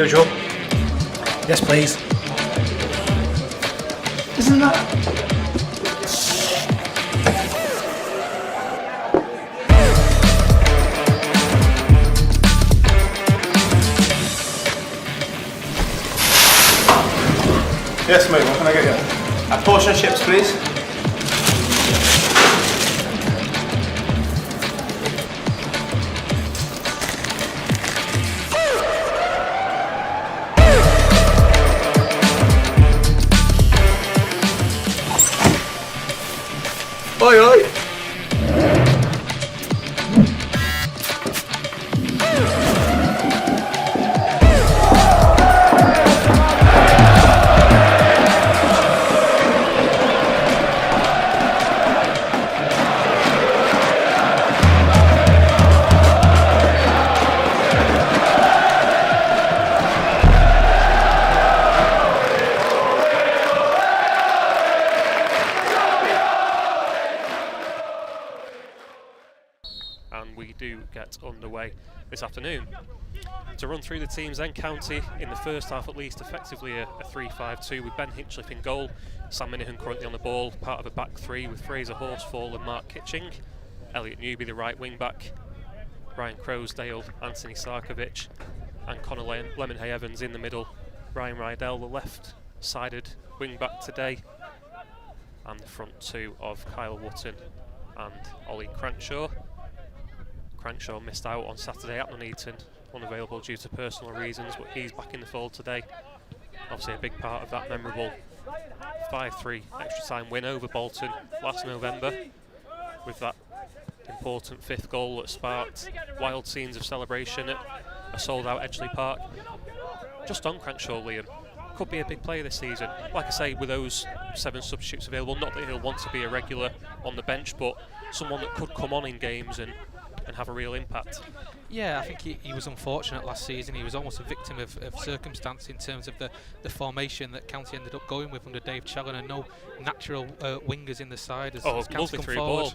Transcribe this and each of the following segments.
Here, Joe. Yes, please. Isn't that... Yes, mate, what can I get you? A portion of chips, please. Oi, oi! Underway this afternoon. To run through the teams then, County in the first half at least effectively a 3-5-2 with Ben Hinchliffe in goal, Sam Minihan currently on the ball, part of a back three with Fraser Horsfall and Mark Kitching, Elliot Newby the right wing back, Ryan Crowsdale, Anthony Sarkovic and Connor Lemonhay Evans in the middle, Ryan Rydell the left sided wing back today, and the front two of Kyle Wotton and Ollie Crankshaw. Crankshaw missed out on Saturday at Nuneaton, unavailable due to personal reasons, but he's back in the fold today. Obviously a big part of that memorable 5-3 extra time win over Bolton last November, with that important fifth goal that sparked wild scenes of celebration at a sold out Edgeley Park. Just on Crankshaw, Liam, could be a big player this season. Like I say, with those 7 substitutes available, not that he'll want to be a regular on the bench, but someone that could come on in games and have a real impact. Yeah, I think he was unfortunate last season. He was almost a victim of circumstance in terms of the formation that County ended up going with under Dave Challoner. No natural wingers in the side as County come forward. Ball.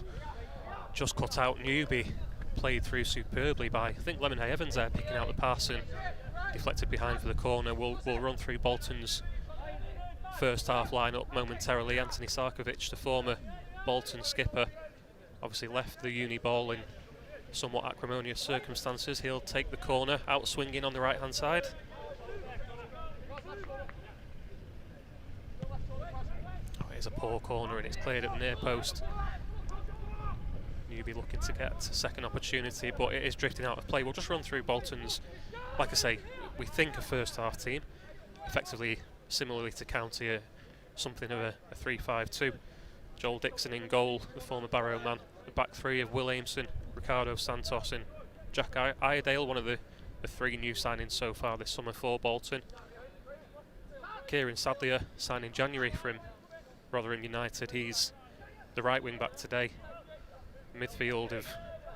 Just cut out Newby, played through superbly by, I think, Lemonhay Evans there picking out the pass and deflected behind for the corner. We'll run through Bolton's first half lineup momentarily. Anthony Sarkovic, the former Bolton skipper, obviously left the uni ball in somewhat acrimonious circumstances. He'll take the corner, out swinging on the right hand side. Oh, it's a poor corner and it's cleared at the near post. Newby looking to get a second opportunity, but it is drifting out of play. We'll just run through Bolton's, like I say, we think a first half team, effectively similarly to County, something of a 3-5-2. Joel Dixon in goal, the former Barrow man. The back three of Will Aimson, Ricardo Santos and Jack Iredale, one of the 3 new signings so far this summer for Bolton. Kieran Sadlier signed in January from Rotherham United. He's the right wing back today. Midfield of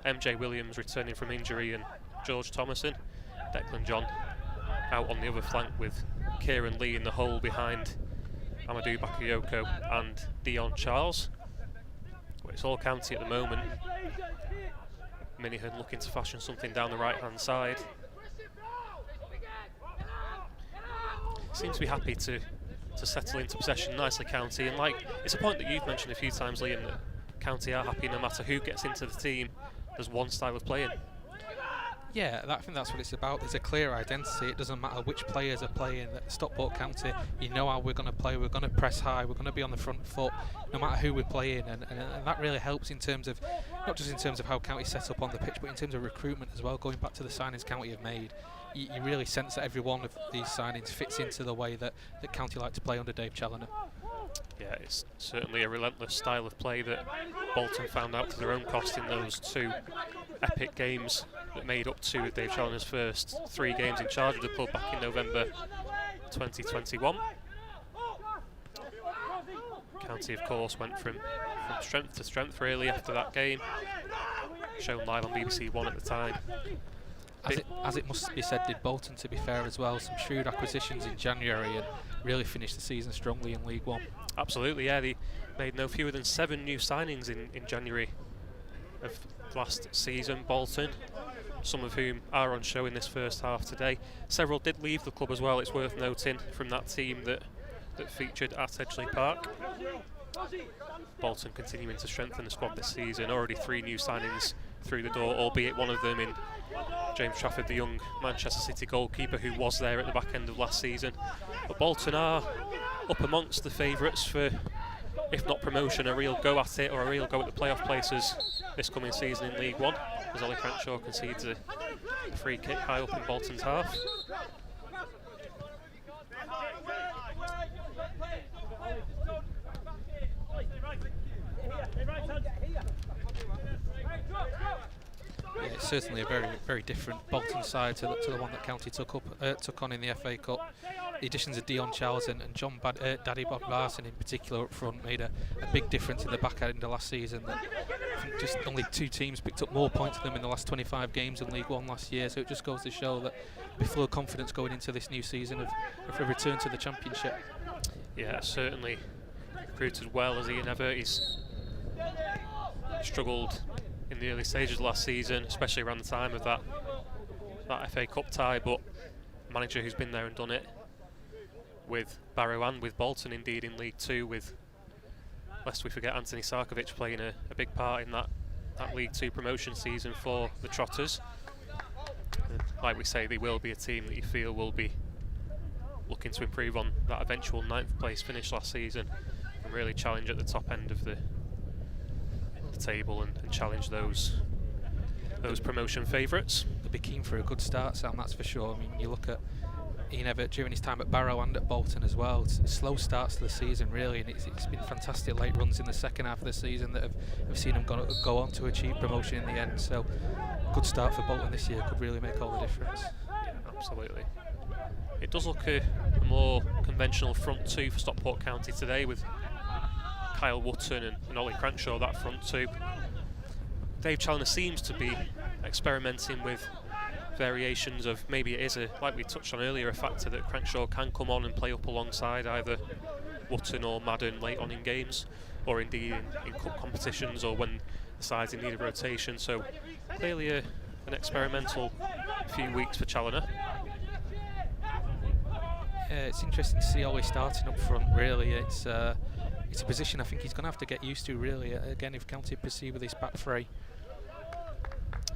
MJ Williams returning from injury and George Thomason. Declan John out on the other flank with Kieran Lee in the hole behind Amadou Bakayoko and Dion Charles. But it's all County at the moment. Minihan looking to fashion something down the right hand side. Seems to be happy to settle into possession nicely, County, and like it's a point that you've mentioned a few times, Liam, that County are happy no matter who gets into the team. There's one style of playing. Yeah, I think that's what it's about. There's a clear identity. It doesn't matter which players are playing at Stockport County. You know how we're going to play. We're going to press high. We're going to be on the front foot, no matter who we're playing. And that really helps in terms of, not just in terms of how County set up on the pitch, but in terms of recruitment as well. Going back to the signings County have made, you really sense that every one of these signings fits into the way that County like to play under Dave Challoner. Yeah, it's certainly a relentless style of play that Bolton found out to their own cost in those 2 epic games that made up to Dave Challoner's first 3 games in charge of the club back in November 2021. County, of course, went from strength to strength really after that game, shown live on BBC One at the time. As it must be said, did Bolton, to be fair as well. Some shrewd acquisitions in January and really finished the season strongly in League One. Absolutely, yeah. They made no fewer than 7 new signings in January of last season. Bolton some of whom are on show in this first half today. Several did leave the club as well, it's worth noting, from that team that featured at Edgeley Park. Bolton continuing to strengthen the squad this season, already 3 new signings through the door, albeit one of them in James Trafford, the young Manchester City goalkeeper who was there at the back end of last season. But Bolton are up amongst the favourites for, if not promotion, a real go at it or a real go at the playoff places this coming season in League One, as Ollie Cranshaw concedes a free kick high up in Bolton's half. Yeah, it's certainly a very, very different Bolton side to the one that County took on in the FA Cup. The additions of Dion Charles and John Daddy Bob Larson in particular up front made a big difference in the back end of last season. That I think just only 2 teams picked up more points than them in the last 25 games in League One last year, so it just goes to show that we're full of confidence going into this new season of a return to the Championship. Yeah, certainly recruited well as Ian Ever. He's struggled in the early stages of last season, especially around the time of that FA Cup tie, but a manager who's been there and done it with Barrow and with Bolton indeed in League 2, with, lest we forget, Anthony Sarkovic playing a big part in that League 2 promotion season for the Trotters. And like we say, they will be a team that you feel will be looking to improve on that eventual 9th place finish last season and really challenge at the top end of the table and challenge those promotion favourites. They'll be keen for a good start, Sam, that's for sure. I mean, you look at Ian Evatt during his time at Barrow and at Bolton as well. It's slow starts to the season really, and it's been fantastic late runs in the second half of the season that have seen them go on to achieve promotion in the end. So good start for Bolton this year could really make all the difference. Yeah, absolutely. It does look a more conventional front 2 for Stockport County today, with Kyle Wootton and Ollie Cranshaw that front 2. Dave Challoner seems to be experimenting with variations of, maybe it is like we touched on earlier, a factor that Cranshaw can come on and play up alongside either Wootton or Madden late on in games, or indeed in cup competitions, or when the sides in need of rotation. So clearly an experimental few weeks for Challoner. It's interesting to see Ollie starting up front really. It's a position I think he's going to have to get used to really, again, if County proceed with his back three.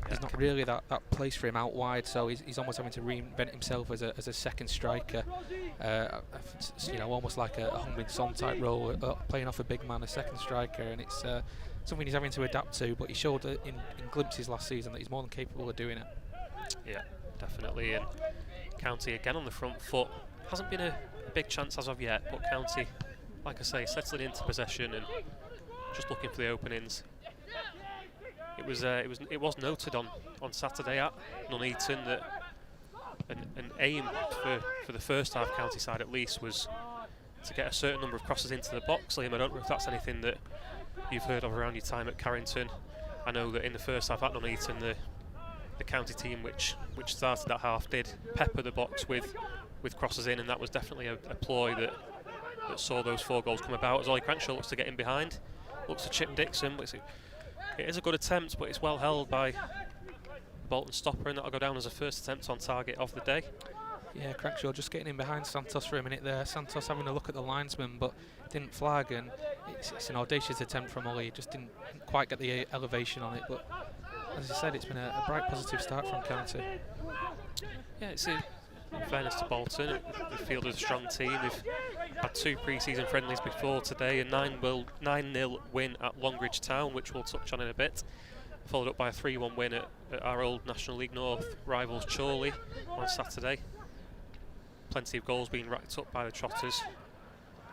There's not really that place for him out wide, so he's almost having to reinvent himself as a second striker. Almost like a Hung-Min Son type role, playing off a big man, a second striker, and it's something he's having to adapt to, but he showed in glimpses last season that he's more than capable of doing it. Yeah, definitely, and County again on the front foot. Hasn't been a big chance as of yet, but County, like I say, settling into possession and just looking for the openings. It was noted on Saturday at Nuneaton that an aim for the first half County side at least was to get a certain number of crosses into the box. Liam, I don't know if that's anything that you've heard of around your time at Carrington. I know that in the first half at Nuneaton, the County team which started that half did pepper the box with crosses in, and that was definitely a ploy that saw those 4 goals come about. As Ollie Cranshaw looks to get in behind, looks to chip Dixon, but it is a good attempt, but it's well held by Bolton stopper, and that'll go down as a first attempt on target of the day. Yeah, Cranshaw just getting in behind Santos for a minute there. Santos having a look at the linesman, but didn't flag, and it's an audacious attempt from Ollie. Just didn't quite get the elevation on it, but as I said, it's been a bright positive start from County. Yeah, it's in fairness to Bolton, the field is a strong team. They've had 2 pre-season friendlies before today, a 9-0 win at Longridge Town, which we'll touch on in a bit, followed up by a 3-1 win at our old National League North rivals Chorley on Saturday. Plenty of goals being racked up by the Trotters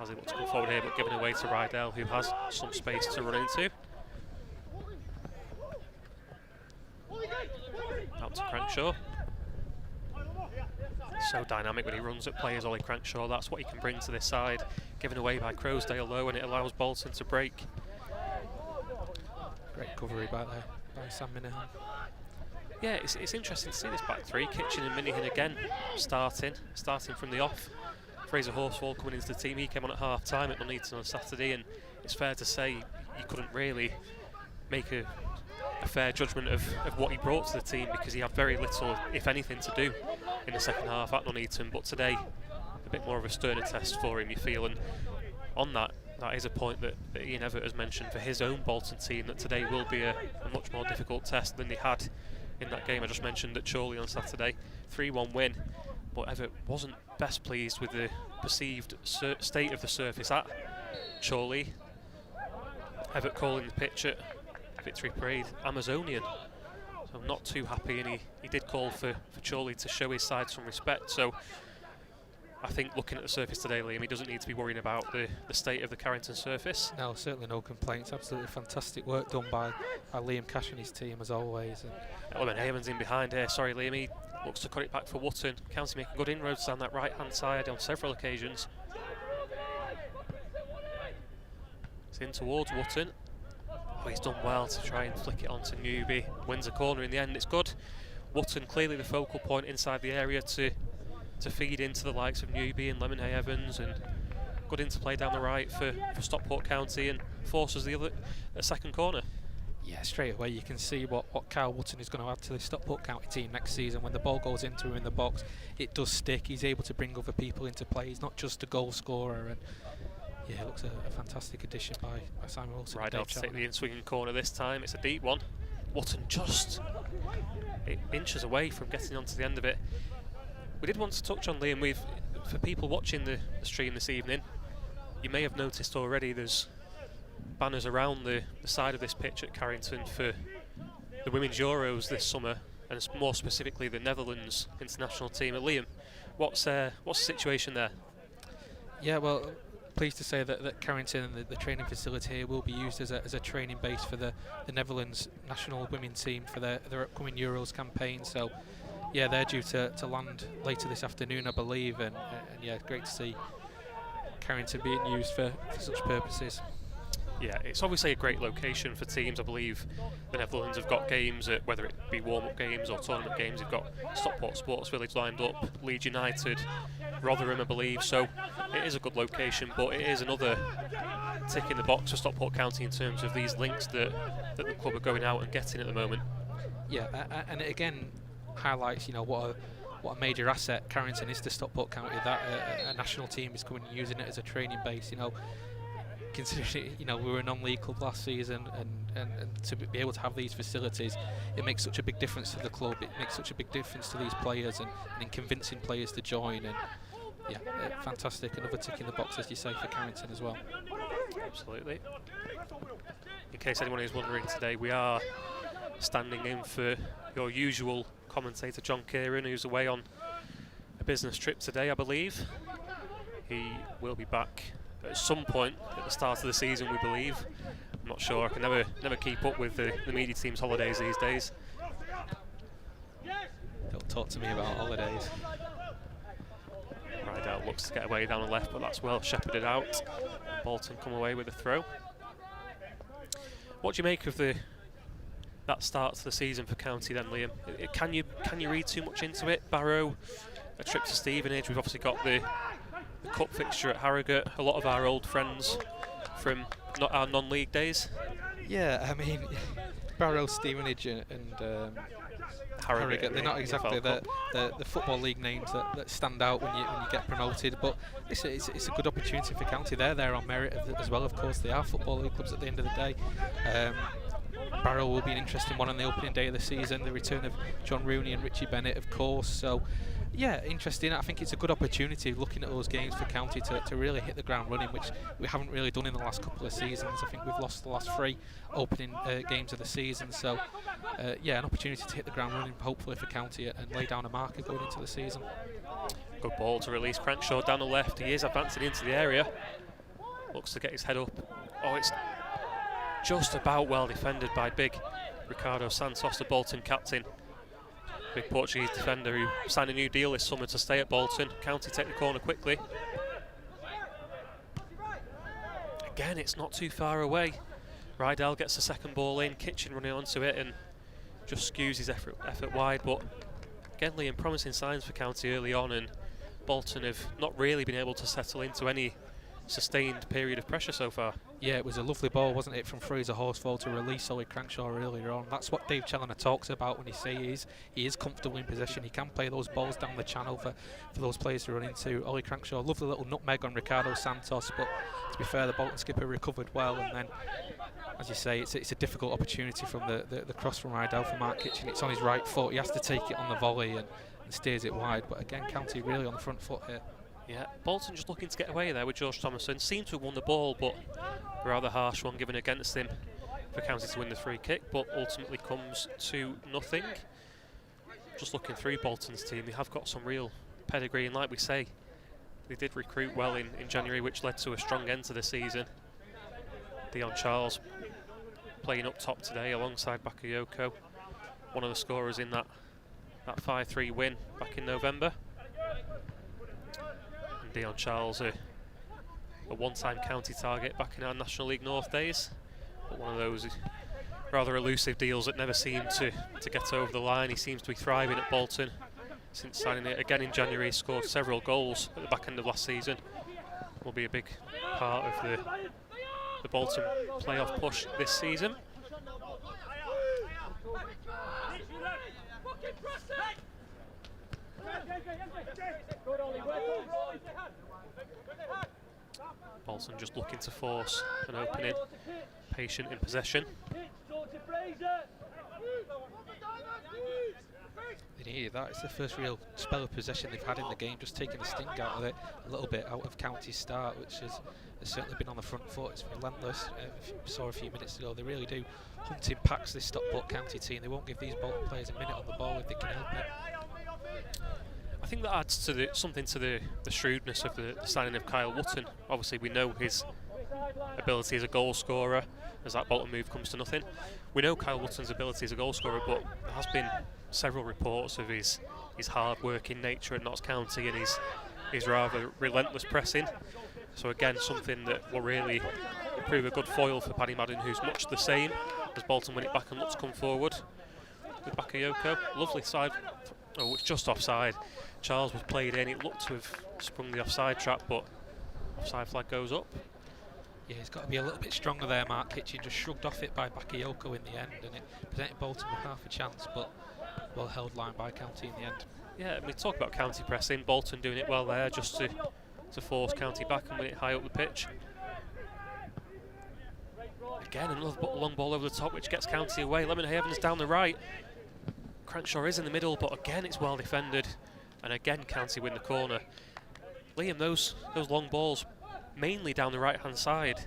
as they look to come forward here, but given away to Rydell, who has some space to run into. Out to Cranshaw. So dynamic when he runs at players, Ollie Cranshaw. That's what he can bring to this side. Given away by Crowsdale though, and it allows Bolton to break. Great recovery by Sam Minahan. Yeah, it's interesting to see this back three. Kitchen and Minihan again starting from the off. Fraser Horsfall coming into the team. He came on at half time at Nuneaton on Saturday, and it's fair to say you couldn't really make a a fair judgment of what he brought to the team, because he had very little, if anything, to do in the second half at Nuneaton. But today, a bit more of a sterner test for him, you feel. And on that is a point that Ian Everett has mentioned for his own Bolton team, that today will be a much more difficult test than they had in that game I just mentioned at Chorley on Saturday. 3-1 win, but Everett wasn't best pleased with the perceived state of the surface at Chorley. Everett calling the pitch at Victory Parade Amazonian, so I'm not too happy, and he did call for Chorley to show his side some respect. So I think looking at the surface today, Liam, he doesn't need to be worrying about the state of the Carrington surface. No, certainly no complaints. Absolutely fantastic work done by Liam Cash and his team as always. Element Havens in behind here. Sorry, Liam, he looks to cut it back for Wootton. County making good inroads down that right hand side on several occasions. It's in towards Wootton. Oh, he's done well to try and flick it onto Newby. Wins a corner in the end. It's good. Wootton clearly the focal point inside the area to feed into the likes of Newby and Lemonhay Evans, and good interplay down the right for Stockport County, and forces the second corner. Yeah, straight away you can see what Kyle Wootton is going to add to the Stockport County team next season. When the ball goes into him in the box, it does stick. He's able to bring other people into play. He's not just a goal scorer, and yeah, it looks a fantastic addition by Simon Wilson. Rydell to take the in-swinging corner this time. It's a deep one. Wootton just inches away from getting onto the end of it. We did want to touch on, Liam, for people watching the stream this evening, you may have noticed already there's banners around the side of this pitch at Carrington for the Women's Euros this summer, and more specifically the Netherlands international team. Liam, what's the situation there? Yeah, well, pleased to say that Carrington and the training facility here will be used as a training base for the Netherlands national women's team for their upcoming Euros campaign. So yeah, they're due to land later this afternoon, I believe, and yeah, great to see Carrington being used for such purposes. Yeah, it's obviously a great location for teams. I believe the Netherlands have got games, whether it be warm-up games or tournament games. They've got Stockport Sports Village lined up, Leeds United, Rotherham, I believe. So it is a good location, but it is another tick in the box for Stockport County in terms of these links that the club are going out and getting at the moment. Yeah, and it again highlights, what a major asset Carrington is to Stockport County, that a national team is coming and using it as a training base. Considering we were a non-league club last season, and to be able to have these facilities, it makes such a big difference to the club. It makes such a big difference to these players, and in convincing players to join. And yeah, fantastic. Another tick in the box, as you say, for Carrington as well. Absolutely. In case anyone is wondering, today we are standing in for your usual commentator John Kieran, who's away on a business trip today, I believe. He will be back at some point at the start of the season, we believe. I'm not sure. I can never keep up with the media team's holidays these days. Don't talk to me about holidays. Rydell looks to get away down the left, but that's well shepherded out. Bolton come away with a throw. What do you make of that start to the season for County then, Liam? Can you read too much into it? Barrow, a trip to Stevenage. We've obviously got the cup fixture at Harrogate. A lot of our old friends from our non-league days. Yeah, I mean, Barrow, Stevenage, and Harrogate. They're not exactly the football league names that stand out when you get promoted, but it's a good opportunity for County. They're there on merit as well. Of course, they are football league clubs at the end of the day. Barrow will be an interesting one on the opening day of the season. The return of John Rooney and Richie Bennett, of course. So yeah, interesting. I think it's a good opportunity looking at those games for County to really hit the ground running, which we haven't really done in the last couple of seasons. I think we've lost the last 3 opening games of the season. So yeah, an opportunity to hit the ground running, hopefully for County, and lay down a marker going into the season. Good ball to release Crankshaw down the left. He is advancing into the area. Looks to get his head up. Oh, it's just about well defended by big Ricardo Santos, the Bolton captain. Big Portuguese defender who signed a new deal this summer to stay at Bolton. County take the corner quickly. Again, it's not too far away. Rydell gets the second ball in, Kitchen running onto it and just skews his effort wide. But again, Liam, promising signs for County early on, and Bolton have not really been able to settle into any sustained period of pressure so far. Yeah, it was a lovely ball, wasn't it, from Fraser Horsfall to release Ollie Crankshaw earlier on. That's what Dave Challoner talks about when he says he is comfortable in possession. He can play those balls down the channel for those players to run into. Ollie Crankshaw, lovely little nutmeg on Ricardo Santos, but to be fair, the Bolton skipper recovered well, and then, as you say, it's a difficult opportunity from the cross from Rydell for Mark Kitchen. It's on his right foot. He has to take it on the volley and steers it wide, but again, County really on the front foot here. Yeah, Bolton just looking to get away there with George Thomason. Seemed to have won the ball, but a rather harsh one given against him for County to win the free kick, but ultimately comes to nothing. Just looking through Bolton's team, they have got some real pedigree, and like we say, they did recruit well in January, which led to a strong end to the season. Dion Charles playing up top today alongside Bakayoko, one of the scorers in that 5-3 win back in November. Dion Charles, a one-time County target back in our National League North days, but one of those rather elusive deals that never seemed to get over the line. He seems to be thriving at Bolton since signing it again in January. He scored several goals at the back end of last season. Will be a big part of the Bolton playoff push this season. Bolton just looking to force an opening, patient in possession. They needed that. It's the first real spell of possession they've had in the game, just taking the sting out of it a little bit out of County's start, which has certainly been on the front foot. It's relentless. Saw a few minutes ago, they really do hunt in packs, this Stockport County team. They won't give these Bolton players a minute on the ball if they can help it. I think that adds to something to the shrewdness of the signing of Kyle Wootton. Obviously, we know his ability as a goal scorer, as that Bolton move comes to nothing. We know Kyle Wootton's ability as a goal scorer, but there has been several reports of his hard-working nature at Notts County and his rather relentless pressing. So again, something that will really prove a good foil for Paddy Madden, who's much the same as Bolton win it back and look to come forward with Bakayoko. Lovely side. Oh, it's just offside. Charles was played in. It looked to have sprung the offside trap, but offside flag goes up. Yeah, he's got to be a little bit stronger there, Mark Kitchen. Just shrugged off it by Bakayoko in the end, and it presented Bolton with half a chance, but well held line by County in the end. Yeah, and we talk about County pressing. Bolton doing it well there, just to force County back and win it high up the pitch. Again, another long ball over the top, which gets County away. Lemon Havens down the right. Crankshaw is in the middle, but again it's well defended, and again County win the corner. Liam, those long balls, mainly down the right-hand side,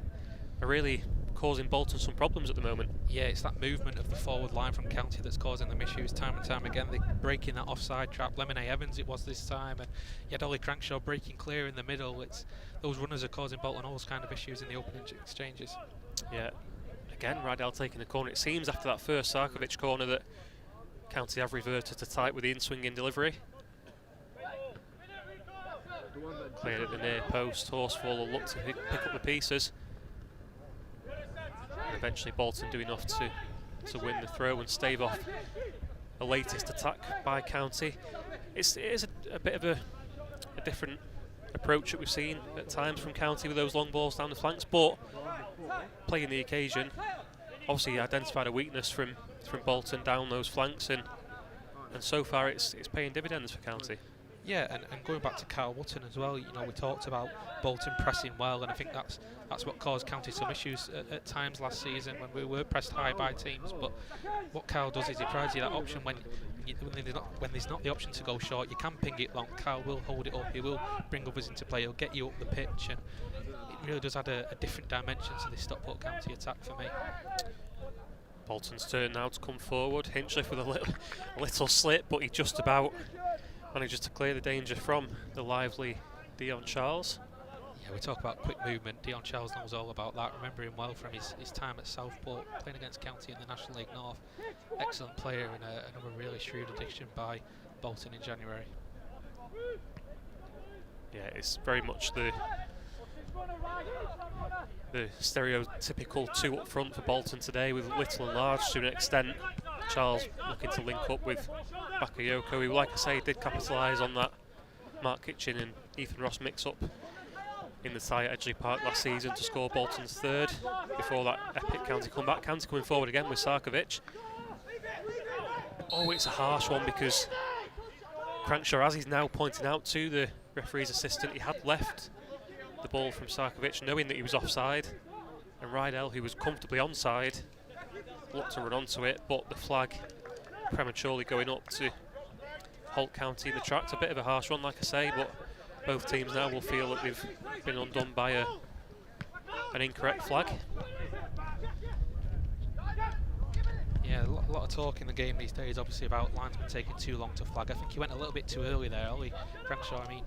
are really causing Bolton some problems at the moment. Yeah, it's that movement of the forward line from County that's causing them issues time and time again. They're breaking that offside trap. Lemon Evans it was this time, and you had Ollie Crankshaw breaking clear in the middle. Those runners are causing Bolton all those kind of issues in the opening exchanges. Yeah, again Rydell taking the corner. It seems after that first Sarkovic corner that County have reverted to tight with the in-swinging delivery. Cleared at the near post. Horsfall will look to pick up the pieces. And eventually Bolton do enough to win the throw and stave off the latest attack by County. It is a bit of a different approach that we've seen at times from County with those long balls down the flanks, but playing the occasion, obviously identified a weakness from Bolton down those flanks, and so far it's paying dividends for County. Yeah, and going back to Kyle Wootton as well, you know, we talked about Bolton pressing well, and I think that's what caused County some issues at times last season when we were pressed high by teams. But what Kyle does is he provides you that option when there's not the option to go short. You can ping it long. Kyle will hold it up. He will bring others into play. He'll get you up the pitch, and it really does add a different dimension to this Stockport County attack for me. Bolton's turn now to come forward. Hinchliffe with a little slip, but he just about manages to clear the danger from the lively Dion Charles. Yeah, we talk about quick movement. Dion Charles knows all about that. Remember him well from his time at Southport, playing against County in the National League North. Excellent player and another really shrewd addition by Bolton in January. Yeah, it's very much the stereotypical two up front for Bolton today, with little and large to an extent. Charles looking to link up with Bakayoko, who, like I say, did capitalise on that Mark Kitchen and Ethan Ross mix-up in the tie at Edgeley Park last season to score Bolton's third before that epic County comeback. County coming forward again with Sarkovic. Oh, it's a harsh one because Crankshaw, as he's now pointing out to the referee's assistant, he had left the ball from Sarkovic knowing that he was offside, and Rydell, who was comfortably onside, looked to run onto it, but the flag prematurely going up to halt County in the track. It's a bit of a harsh one, like I say, but both teams now will feel that they've been undone by an incorrect flag. Yeah, a lot of talk in the game these days, obviously, about linesmen taking too long to flag. I think he went a little bit too early there, Ollie Crankshaw. I mean,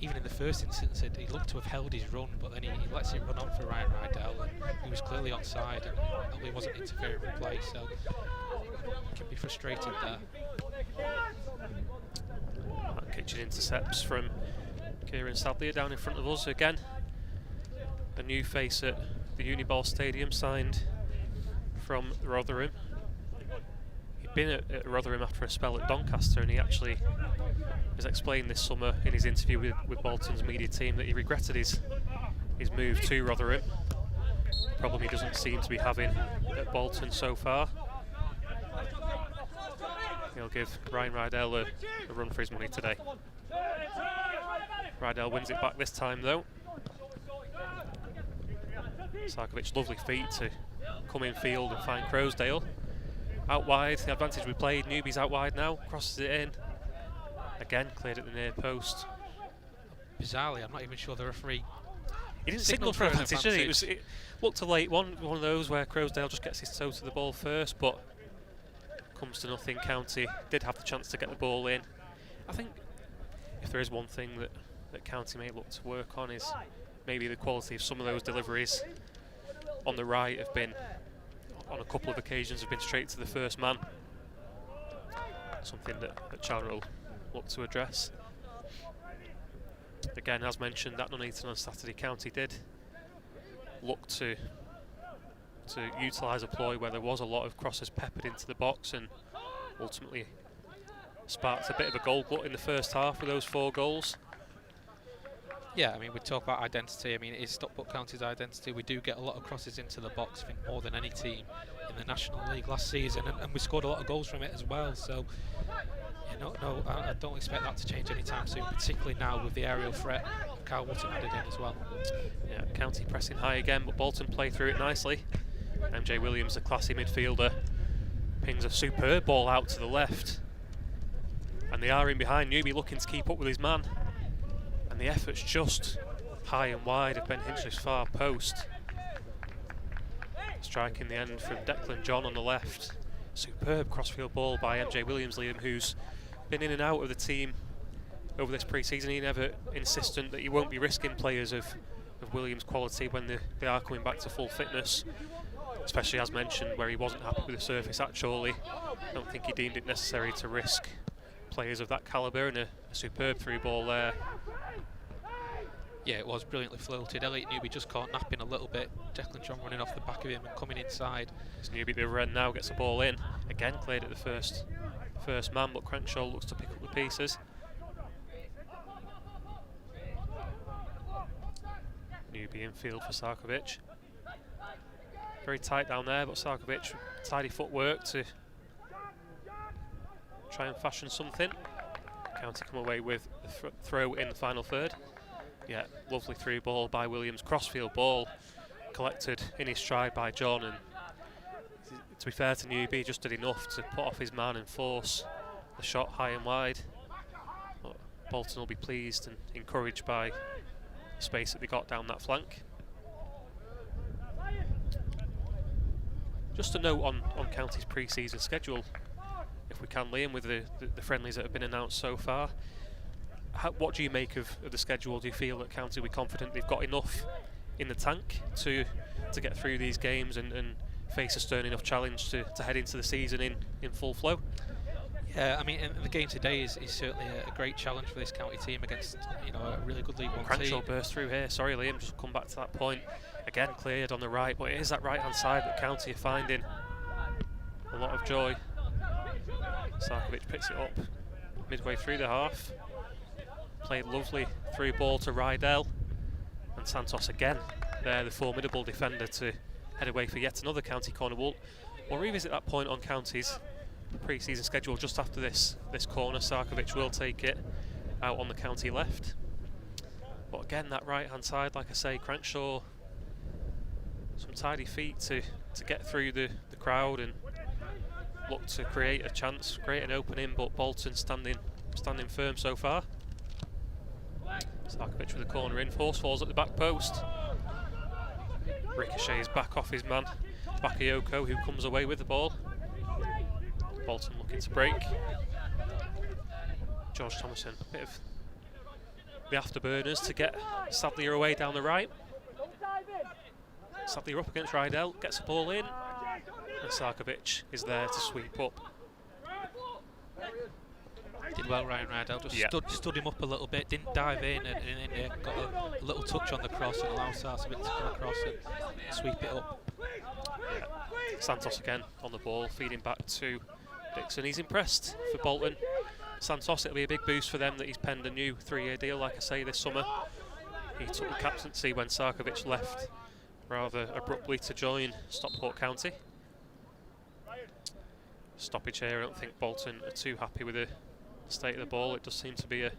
even in the first instance, he looked to have held his run, but then he lets it run on for Ryan Rydell, and he was clearly onside, and Ollie wasn't interfering with play, so it can be frustrating there. Kitchen intercepts from Kieran Sadlier down in front of us again. A new face at the Uniball Stadium, signed from Rotherham. He'd been at Rotherham after a spell at Doncaster, and he actually has explained this summer in his interview with Bolton's media team that he regretted his move to Rotherham. Problem he doesn't seem to be having at Bolton so far. He'll give Ryan Rydell a run for his money today. Rydell wins it back this time though. Sarkovic, lovely feet to come in field and find Croasdale. Out wide, the advantage we played. Newby's out wide now, crosses it in. Again, cleared at the near post. Bizarrely, I'm not even sure the referee... He didn't signal for advantage, did he? It looked a late one of those where Croasdale just gets his toe to the ball first, but comes to nothing. County did have the chance to get the ball in. I think if there is one thing that County may look to work on is maybe the quality of some of those deliveries on the right have been, on a couple of occasions, have been straight to the first man. Something that Chandler will look to address. Again, as mentioned, at Nuneaton on Saturday, County did look to utilise a ploy where there was a lot of crosses peppered into the box, and ultimately sparked a bit of a goal glut in the first half with those 4 goals. Yeah, I mean, we talk about identity. I mean, it is Stockport County's identity. We do get a lot of crosses into the box, I think more than any team in the National League last season, and we scored a lot of goals from it as well. So, you know, I don't expect that to change anytime soon, particularly now with the aerial threat Carl Wootton added in as well. Yeah, County pressing high again, but Bolton play through it nicely. MJ Williams, a classy midfielder, pings a superb ball out to the left, and they are in behind. Newby looking to keep up with his man, and the effort's just high and wide of Ben Hinchley's far post. Strike in the end from Declan John on the left. Superb crossfield ball by MJ Williams, Liam, who's been in and out of the team over this pre-season. He's never insistent that he won't be risking players of Williams' quality when they are coming back to full fitness, especially as mentioned where he wasn't happy with the surface at Chorley. I don't think he deemed it necessary to risk players of that calibre, and a superb through ball there. Yeah, it was brilliantly floated. Elliot Newby just caught napping a little bit. Declan John running off the back of him and coming inside. It's Newby at the other end now, gets the ball in. Again cleared at the first man, but Crankshaw looks to pick up the pieces. Newby in field for Sarkovic. Very tight down there, but Sarkovic, tidy footwork to try and fashion something. County come away with a throw in the final third. Yeah, lovely through ball by Williams, crossfield ball collected in his stride by John, and to be fair to Newby, just did enough to put off his man and force the shot high and wide. But Bolton will be pleased and encouraged by the space that they got down that flank. Just a note on County's pre-season schedule, if we can, Liam, with the friendlies that have been announced so far. What do you make of the schedule? Do you feel that County will be confident they've got enough in the tank to get through these games and face a stern enough challenge to head into the season in full flow? Yeah, I mean, the game today is certainly a great challenge for this County team against, you know, a really good League One team. Crankshaw burst through here. Sorry, Liam, just come back to that point. Again, cleared on the right, but it is that right-hand side that County are finding a lot of joy. Sarkovic picks it up midway through the half. Played lovely through ball to Rydell. And Santos again, there the formidable defender to head away for yet another county corner. We'll revisit that point on counties pre-season schedule just after this corner. Sarkovic will take it out on the county left. But again, that right hand side, like I say, Crankshaw, some tidy feet to get through the crowd and look to create a chance, create an opening, but Bolton standing firm so far. Sarkovic with the corner in, Horsfall's at the back post. Ricochets back off his man, Bakayoko, who comes away with the ball. Bolton looking to break. George Thomason, a bit of the afterburners to get Sadlier away down the right. Sadlier up against Rydell, gets the ball in, and Sarkovic is there to sweep up. Did well, Ryan Rydell, just stood him up a little bit, didn't dive in, and got a little touch on the cross and allowed Sarkovic to come across and sweep it up. Yeah. Santos again on the ball, feeding back to Dixon. He's impressed for Bolton. Santos, it'll be a big boost for them that he's penned a new 3-year deal, like I say, this summer. He took the captaincy when Sarkovic left rather abruptly to join Stockport County. Stoppage here, I don't think Bolton are too happy with the state of the ball. It does seem to be a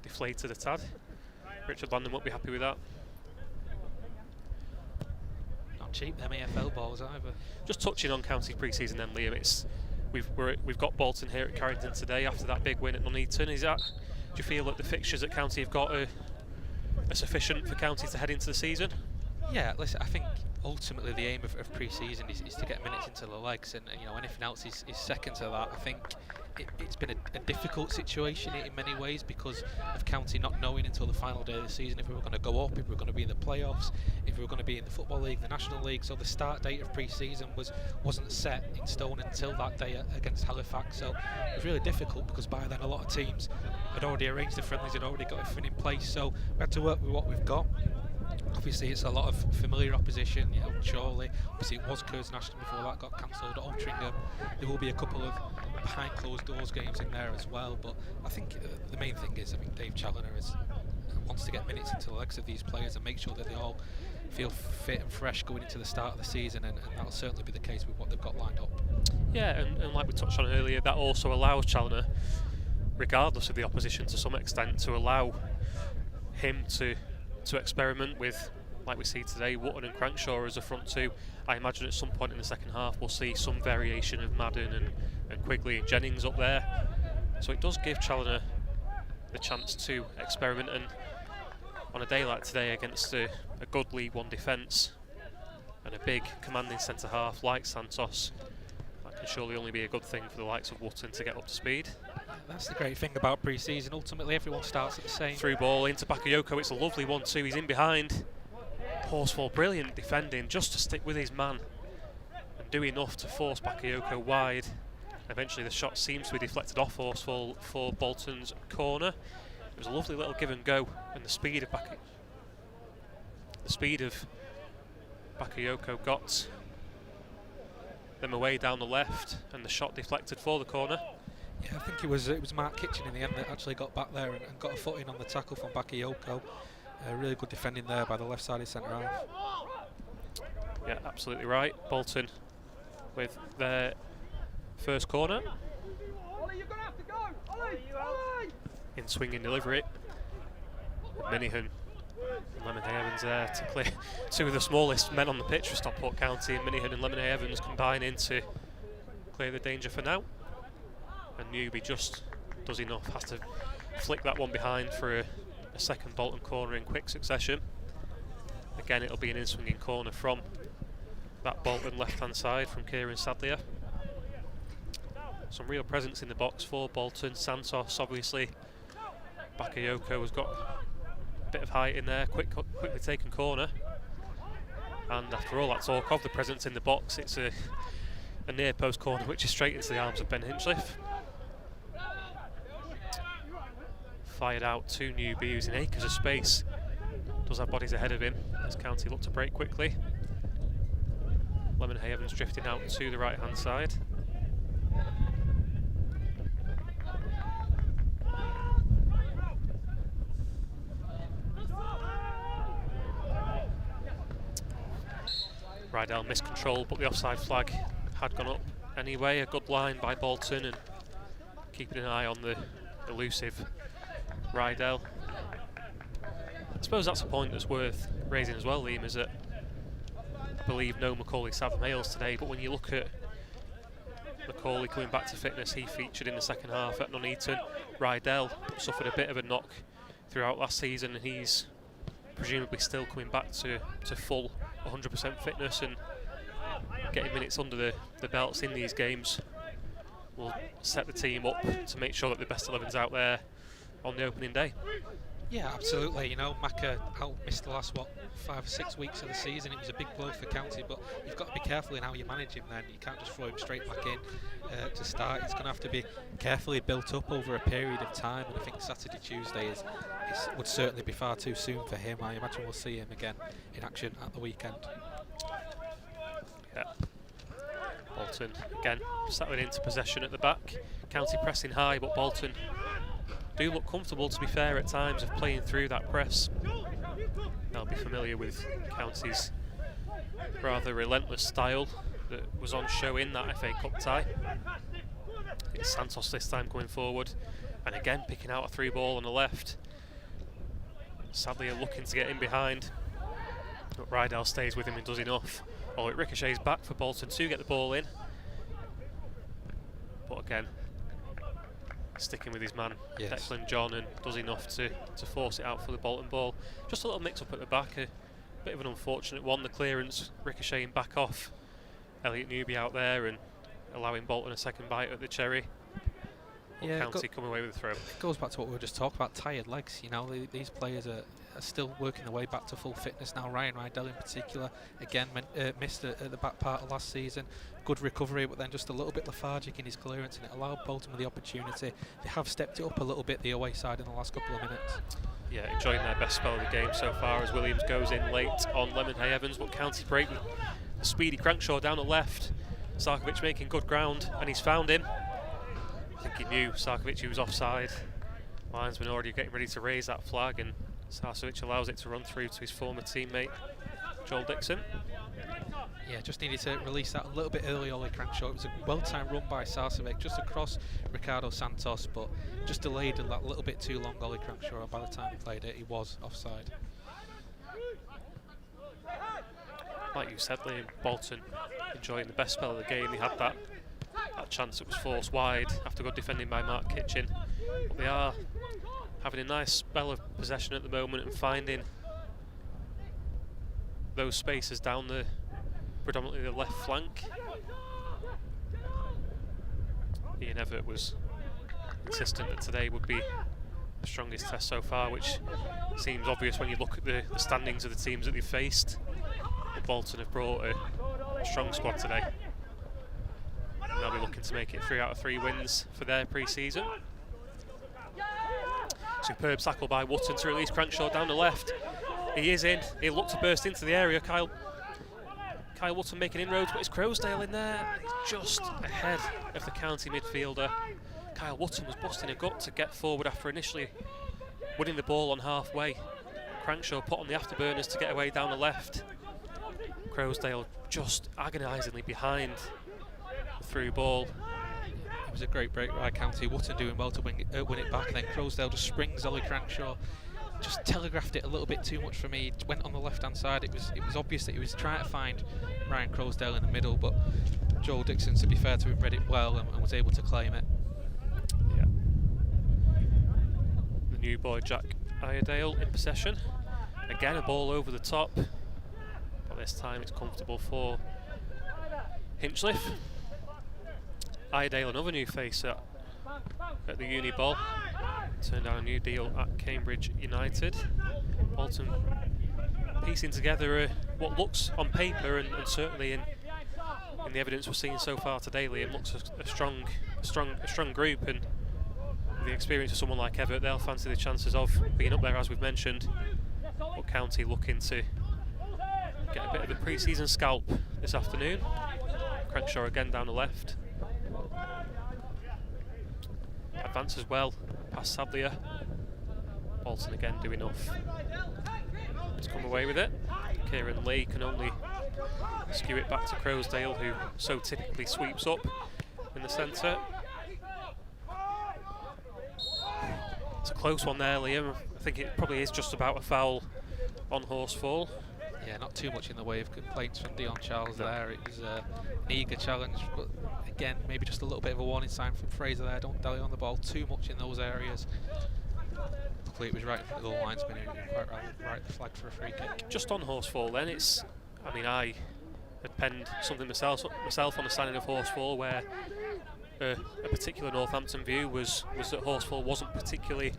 deflated a tad. Richard Landon won't be happy with that. Not cheap, them AFL balls either. Just touching on county pre-season then, Liam, we've got Bolton here at Carrington today after that big win at Nuneaton. Do you feel that the fixtures that County have got are sufficient for County to head into the season? Yeah, listen, I think ultimately the aim of pre-season is to get minutes into the legs, and you know, anything else is second to that. I think it's been a difficult situation in many ways because of County not knowing until the final day of the season if we were going to go up, if we were going to be in the playoffs, if we were going to be in the Football League, the National League. So the start date of pre-season wasn't set in stone until that day against Halifax. So it was really difficult because by then a lot of teams had already arranged the friendlies, had already got everything in place. So we had to work with what we've got. Obviously it's a lot of familiar opposition, you know, Chorley, obviously it was Curzon Ashton before that got cancelled, Altrincham. There will be a couple of behind closed doors games in there as well, but I think the main thing is, I think Dave Challoner wants to get minutes into the legs of these players and make sure that they all feel fit and fresh going into the start of the season, and that'll certainly be the case with what they've got lined up. Yeah, and like we touched on earlier, that also allows Challoner, regardless of the opposition to some extent, to allow him to experiment with, like we see today, Wootton and Crankshaw as a front two. I imagine at some point in the second half we'll see some variation of Madden and Quigley and Jennings up there. So it does give Challoner the chance to experiment, and on a day like today against a good League One defence and a big commanding centre half like Santos, that can surely only be a good thing for the likes of Wootton to get up to speed. That's the great thing about pre-season. Ultimately, everyone starts at the same. Through ball into Bakayoko. It's a lovely 1-2. He's in behind. Horsfall, brilliant defending, just to stick with his man and do enough to force Bakayoko wide. Eventually, the shot seems to be deflected off Horsfall for Bolton's corner. It was a lovely little give and go, and the speed of Bakayoko got them away down the left, and the shot deflected for the corner. Yeah, I think it was Mark Kitchen in the end that actually got back there and got a foot in on the tackle from Bakayoko. Really good defending there by the left-sided centre half. Yeah, absolutely right. Bolton with their first corner. In swinging delivery. Minihan and Lemonheigh Evans there to clear two of the smallest men on the pitch for Stockport County, and Minihan and Lemonheigh Evans combining to clear the danger for now. And Newby just does enough, has to flick that one behind for a second Bolton corner in quick succession. Again, it'll be an in-swinging corner from that Bolton left-hand side from Kieran Sadlier. Some real presence in the box for Bolton. Santos, obviously. Bakayoko has got a bit of height in there, quickly taken corner. And after all that talk of the presence in the box, it's a near post corner which is straight into the arms of Ben Hinchliffe. Fired out to Newby, who's in acres of space. Does have bodies ahead of him as County look to break quickly. Lemonheigh Evans drifting out to the right hand side. Rydell missed control, but the offside flag had gone up anyway. A good line by Bolton and keeping an eye on the elusive Rydell. I suppose that's a point that's worth raising as well, Liam, is that I believe no Macaulay Saville today, but when you look at Macaulay coming back to fitness, he featured in the second half at Nuneaton. Rydell suffered a bit of a knock throughout last season, and he's presumably still coming back to full 100% fitness, and getting minutes under the belts in these games will set the team up to make sure that the best 11's out there on the opening day. Yeah, absolutely. You know, Macca missed the last 5 or 6 weeks of the season. It was a big blow for County, but you've got to be careful in how you manage him. Then you can't just throw him straight back in to start. It's going to have to be carefully built up over a period of time. And I think Saturday, Tuesday would certainly be far too soon for him. I imagine we'll see him again in action at the weekend. Yeah. Bolton again settling into possession at the back. County pressing high, but Bolton do look comfortable, to be fair, at times, of playing through that press. They'll be familiar with County's rather relentless style that was on show in that FA Cup tie. It's Santos this time coming forward, and again picking out a through ball on the left. Sadly, looking to get in behind, but Rydell stays with him and does enough. Oh, it ricochets back for Bolton to get the ball in, but again sticking with his man, yes, Declan John, and does enough to force it out for the Bolton ball. Just a little mix-up at the back, a bit of an unfortunate one. The clearance ricocheting back off Elliot Newby out there and allowing Bolton a second bite at the cherry. Yeah, County come away with the throw. It goes back to what we were just talking about, tired legs. You know, these players are still working their way back to full fitness now. Ryan Rydell in particular, again, missed at the back part of last season. Good recovery, but then just a little bit lethargic in his clearance, and it allowed Bolton the opportunity. They have stepped it up a little bit, the away side, in the last couple of minutes. Yeah, enjoying their best spell of the game so far as Williams goes in late on Lemonhay Evans, but County break with a speedy Crankshaw down the left. Sarkovic making good ground, and he's found him. I think he knew Sarkovic was offside. Linesman already getting ready to raise that flag, and Sarkovic allows it to run through to his former teammate Joel Dixon. Yeah, just needed to release that a little bit early, Ollie Crankshaw. It was a well-timed run by Sarkovic just across Ricardo Santos, but just delayed a little bit too long, Ollie Crankshaw. By the time he played it, he was offside. Like you said, Liam, Bolton enjoying the best spell of the game. They had that chance that was forced wide after good defending by Mark Kitchen. But they are having a nice spell of possession at the moment and finding those spaces down the predominantly the left flank. Ian Everett was insistent that today would be the strongest test so far, which seems obvious when you look at the standings of the teams that they've faced. But Bolton have brought a strong squad today. And they'll be looking to make it 3 out of 3 wins for their pre-season. Superb tackle by Wootton to release Crankshaw down the left. He is in. He'll look to burst into the area. Kyle Wootton making inroads, but it's Crowsdale in there. He's just ahead of the County midfielder. Kyle Wootton was busting a gut to get forward after initially winning the ball on halfway. Crankshaw put on the afterburners to get away down the left. Crowsdale just agonisingly behind the through ball. It was a great break by County. Wootton doing well to win it back, and then Crowsdale just springs Ollie Crankshaw. Just telegraphed it a little bit too much for me. Went on the left-hand side. It was obvious that he was trying to find Ryan Crowsdale in the middle, but Joel Dixon, to be fair to him, read it well and was able to claim it. Yeah. The new boy Jack Iredale in possession. Again, a ball over the top, but this time it's comfortable for Hinchliffe. Iredale, another new face at the uni ball. Turned down a new deal at Cambridge United. Bolton piecing together what looks on paper and certainly in the evidence we're seeing so far today, Liam, looks a strong group, and with the experience of someone like Everett, they'll fancy the chances of being up there, as we've mentioned. But County looking to get a bit of a pre-season scalp this afternoon. Crankshaw again down the left. Advances well past Sadlier. Bolton again do enough. to come away with it. Kieran Lee can only skew it back to Crowsdale, who so typically sweeps up in the centre. It's a close one there, Liam. I think it probably is just about a foul on Horsfall. Yeah, not too much in the way of complaints from Dion Charles there. It was an eager challenge, but again, maybe just a little bit of a warning sign from Fraser there. Don't dally on the ball too much in those areas. Luckily, it was right in front of the linesman who quite right the flag for a free kick. Just on Horsfall then, it's, I mean, I had penned something myself on the signing of Horsfall where a particular Northampton view was that Horsfall wasn't particularly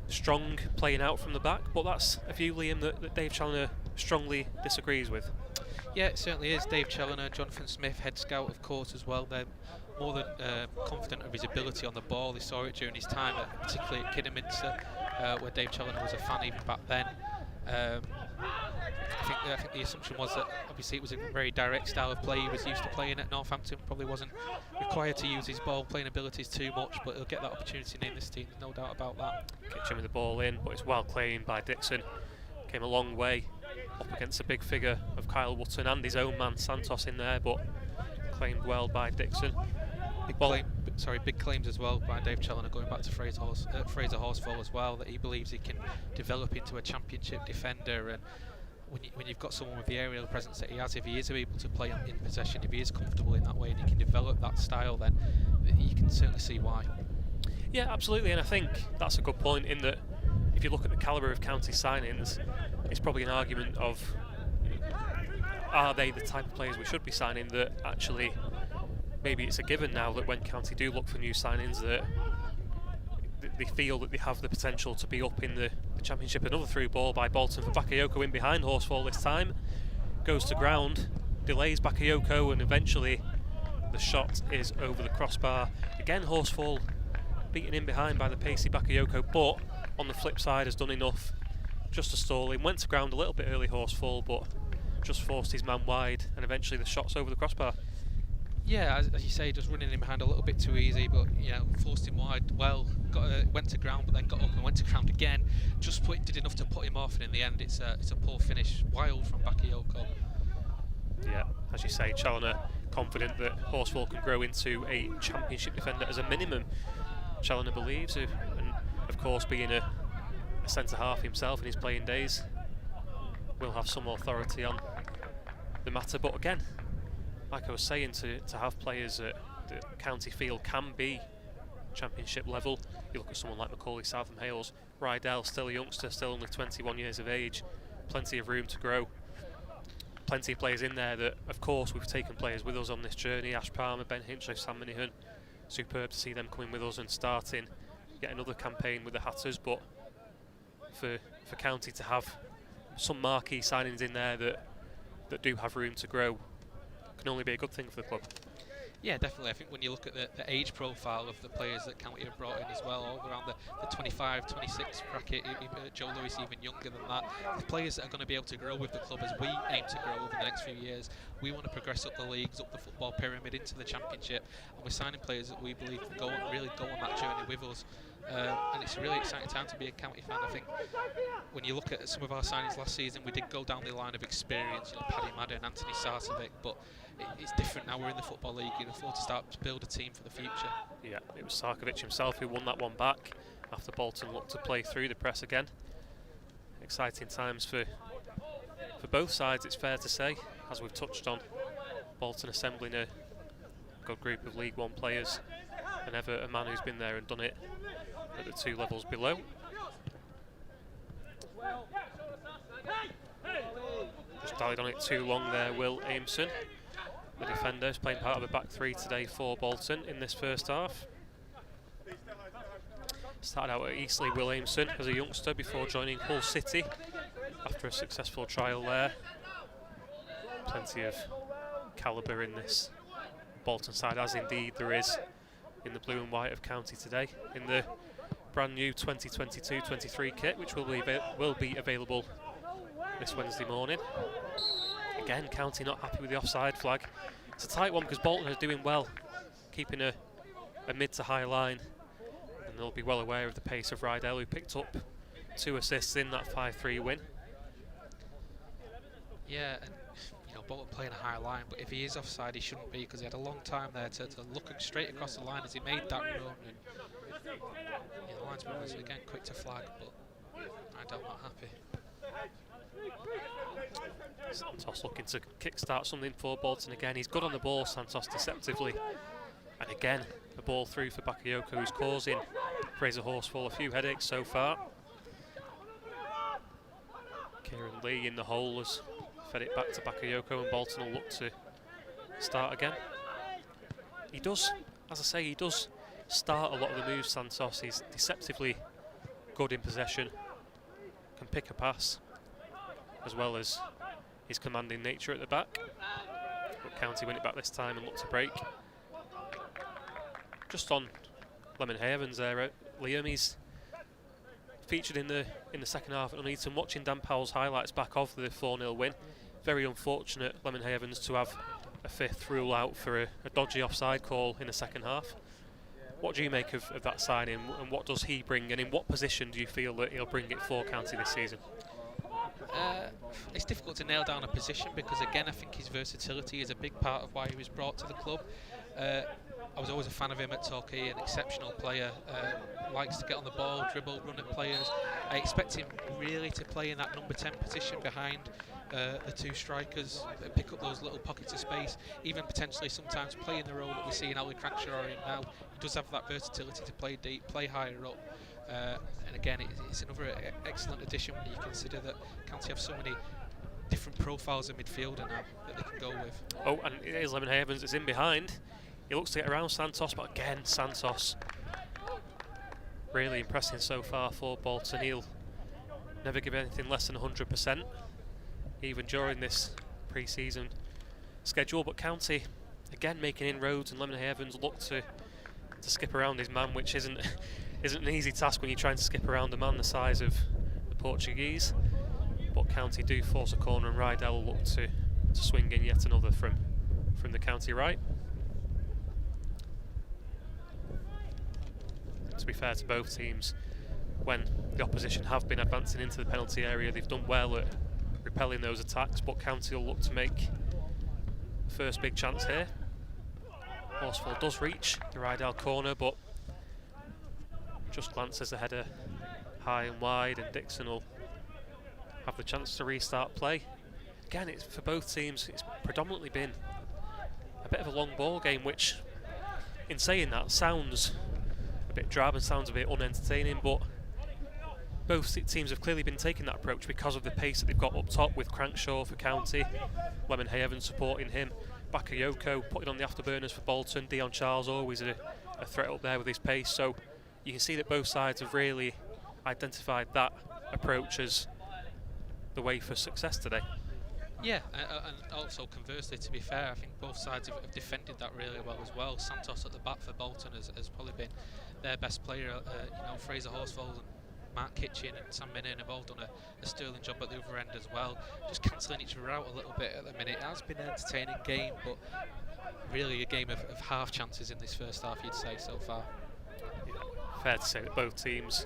strong playing out from the back, but that's a view, Liam, that Dave Challoner strongly disagrees with. Yeah, it certainly is. Dave Challoner, Jonathan Smith, head scout, of course, as well. They're more than confident of his ability on the ball. They saw it during his time, particularly at Kidderminster, where Dave Challoner was a fan even back then. I think the assumption was that obviously it was a very direct style of play he was used to playing at Northampton. Probably wasn't required to use his ball playing abilities too much, but he'll get that opportunity in this team, no doubt about that. Kitchen with the ball in, but it's well claimed by Dixon. Came a long way up against a big figure of Kyle Wotton and his own man Santos in there, but claimed well by Dixon. Big claims as well by Dave Challoner, going back to Fraser Horsfall as well, that he believes he can develop into a championship defender. And when you've got someone with the aerial presence that he has, if he is able to play in possession, if he is comfortable in that way and he can develop that style, then you can certainly see why. Yeah, absolutely, and I think that's a good point in that if you look at the calibre of county signings, it's probably an argument of, are they the type of players we should be signing, that actually maybe it's a given now that when county do look for new signings that they feel that they have the potential to be up in the championship. Another through ball by Bolton for Bakayoko in behind Horsfall this time. Goes to ground, delays Bakayoko, and eventually the shot is over the crossbar. Again, Horsfall beaten in behind by the pacey Bakayoko, but on the flip side has done enough just to stall him. Went to ground a little bit early, Horsfall, but just forced his man wide, and eventually the shot's over the crossbar. Yeah, as you say, just running him behind a little bit too easy, but forced him wide. Well, went to ground, but then got up and went to ground again. Just did enough to put him off, and in the end, it's a poor finish. Wild from Bakayoko. Yeah, as you say, Challoner confident that Horsfall can grow into a championship defender as a minimum. Challoner believes, and of course, being a centre half himself in his playing days, will have some authority on the matter. But again, like I was saying, to have players at the county field can be championship level. You look at someone like Macaulay Southam Hales, Rydell, still a youngster, still only 21 years of age, plenty of room to grow. Plenty of players in there that, of course, we've taken players with us on this journey. Ash Palmer, Ben Hinchliffe, Sam Minihan. Superb to see them coming with us and starting yet another campaign with the Hatters. But for county to have some marquee signings in there that do have room to grow can only be a good thing for the club. Yeah, definitely. I think when you look at the age profile of the players that County have brought in as well, all around the 25, 26 bracket, Joe Lewis even younger than that, the players that are going to be able to grow with the club as we aim to grow over the next few years. We want to progress up the leagues, up the football pyramid, into the championship, and we're signing players that we believe can really go on that journey with us. And it's a really exciting time to be a County fan. I think when you look at some of our signings last season, we did go down the line of experience, Paddy Madden, Anthony Sarcevic, but it's different now. We're in the Football League. You can afford to start to build a team for the future. Yeah, it was Sarcevic himself who won that one back after Bolton looked to play through the press again. Exciting times for both sides, it's fair to say, as we've touched on. Bolton assembling a good group of League One players, and ever a man who's been there and done it at the two levels below. Just died on it too long there, Will Aimson, the defender, is playing part of the back three today for Bolton in this first half. Started out at Eastleigh, Will Aimson, as a youngster before joining Hull City after a successful trial there. Plenty of calibre in this Bolton side, as indeed there is in the blue and white of County today, in the brand new 2022-23 kit, which will be available this Wednesday morning. Again, County not happy with the offside flag. It's a tight one because Bolton are doing well, keeping a mid to high line, and they'll be well aware of the pace of Rydell, who picked up 2 assists in that 5-3 win. Yeah, and you know, Bolton playing a high line, but if he is offside, he shouldn't be, because he had a long time there to look straight across the line as he made that run. And yeah, the linesman was again quick to flag, but I'm not happy. Santos looking to kickstart something for Bolton again. He's good on the ball, Santos, deceptively. And again, the ball through for Bakayoko, who's causing Fraser Horsfall a few headaches so far. Kieran Lee in the hole has fed it back to Bakayoko, and Bolton will look to start again. He does, as I say, he does start a lot of the moves, Santos. He's deceptively good in possession, can pick a pass, as well as his commanding nature at the back. But County win it back this time and look to break. Just on Lemon Havens there, Liam, he's featured in the second half at Nuneaton. Watching Dan Powell's highlights back of the 4-0 win, very unfortunate Lemon Havens to have a 5th rule out for a dodgy offside call in the second half. What do you make of that signing, and what does he bring, and in what position do you feel that he'll bring it for County this season? It's difficult to nail down a position, because again I think his versatility is a big part of why he was brought to the club. I was always a fan of him at Torquay, an exceptional player, likes to get on the ball, dribble, run at players. I expect him really to play in that number 10 position behind the 2 strikers, pick up those little pockets of space, even potentially sometimes play in the role that we see in Ali Crackshaw in now. He does have that versatility to play deep, play higher up. And again, it's another excellent addition when you consider that County have so many different profiles of midfielder now that they can go with. Oh, and it is Lemon Havens that's in behind. He looks to get around Santos, but again, Santos really impressing so far for Bolton. He'll never give anything less than 100%, even during this pre-season schedule. But County, again, making inroads, and Lemon Havens look to skip around his man, which isn't an easy task when you're trying to skip around a man the size of the Portuguese. But County do force a corner, and Rydell will look to swing in yet another from the County right. To be fair to both teams, when the opposition have been advancing into the penalty area, they've done well at repelling those attacks, but County will look to make the first big chance here. Horsfall does reach the Rydell corner, but just glances the header high and wide, and Dixon will have the chance to restart play. Again, it's for both teams, it's predominantly been a bit of a long ball game, which, in saying that, sounds a bit drab and sounds a bit unentertaining, but both teams have clearly been taking that approach because of the pace that they've got up top, with Crankshaw for County, Lemon Havens supporting him, Bakayoko putting on the afterburners for Bolton, Dion Charles always a threat up there with his pace. So you can see that both sides have really identified that approach as the way for success today. Yeah, and also conversely, to be fair, I think both sides have defended that really well as well. Santos at the back for Bolton has probably been their best player. You know, Fraser Horsfall and Mark Kitchen and Sam Minnan have all done a sterling job at the other end as well, just cancelling each other out a little bit at the minute. It has been an entertaining game, but really a game of half chances in this first half, you'd say, so far. Yeah, fair to say that both teams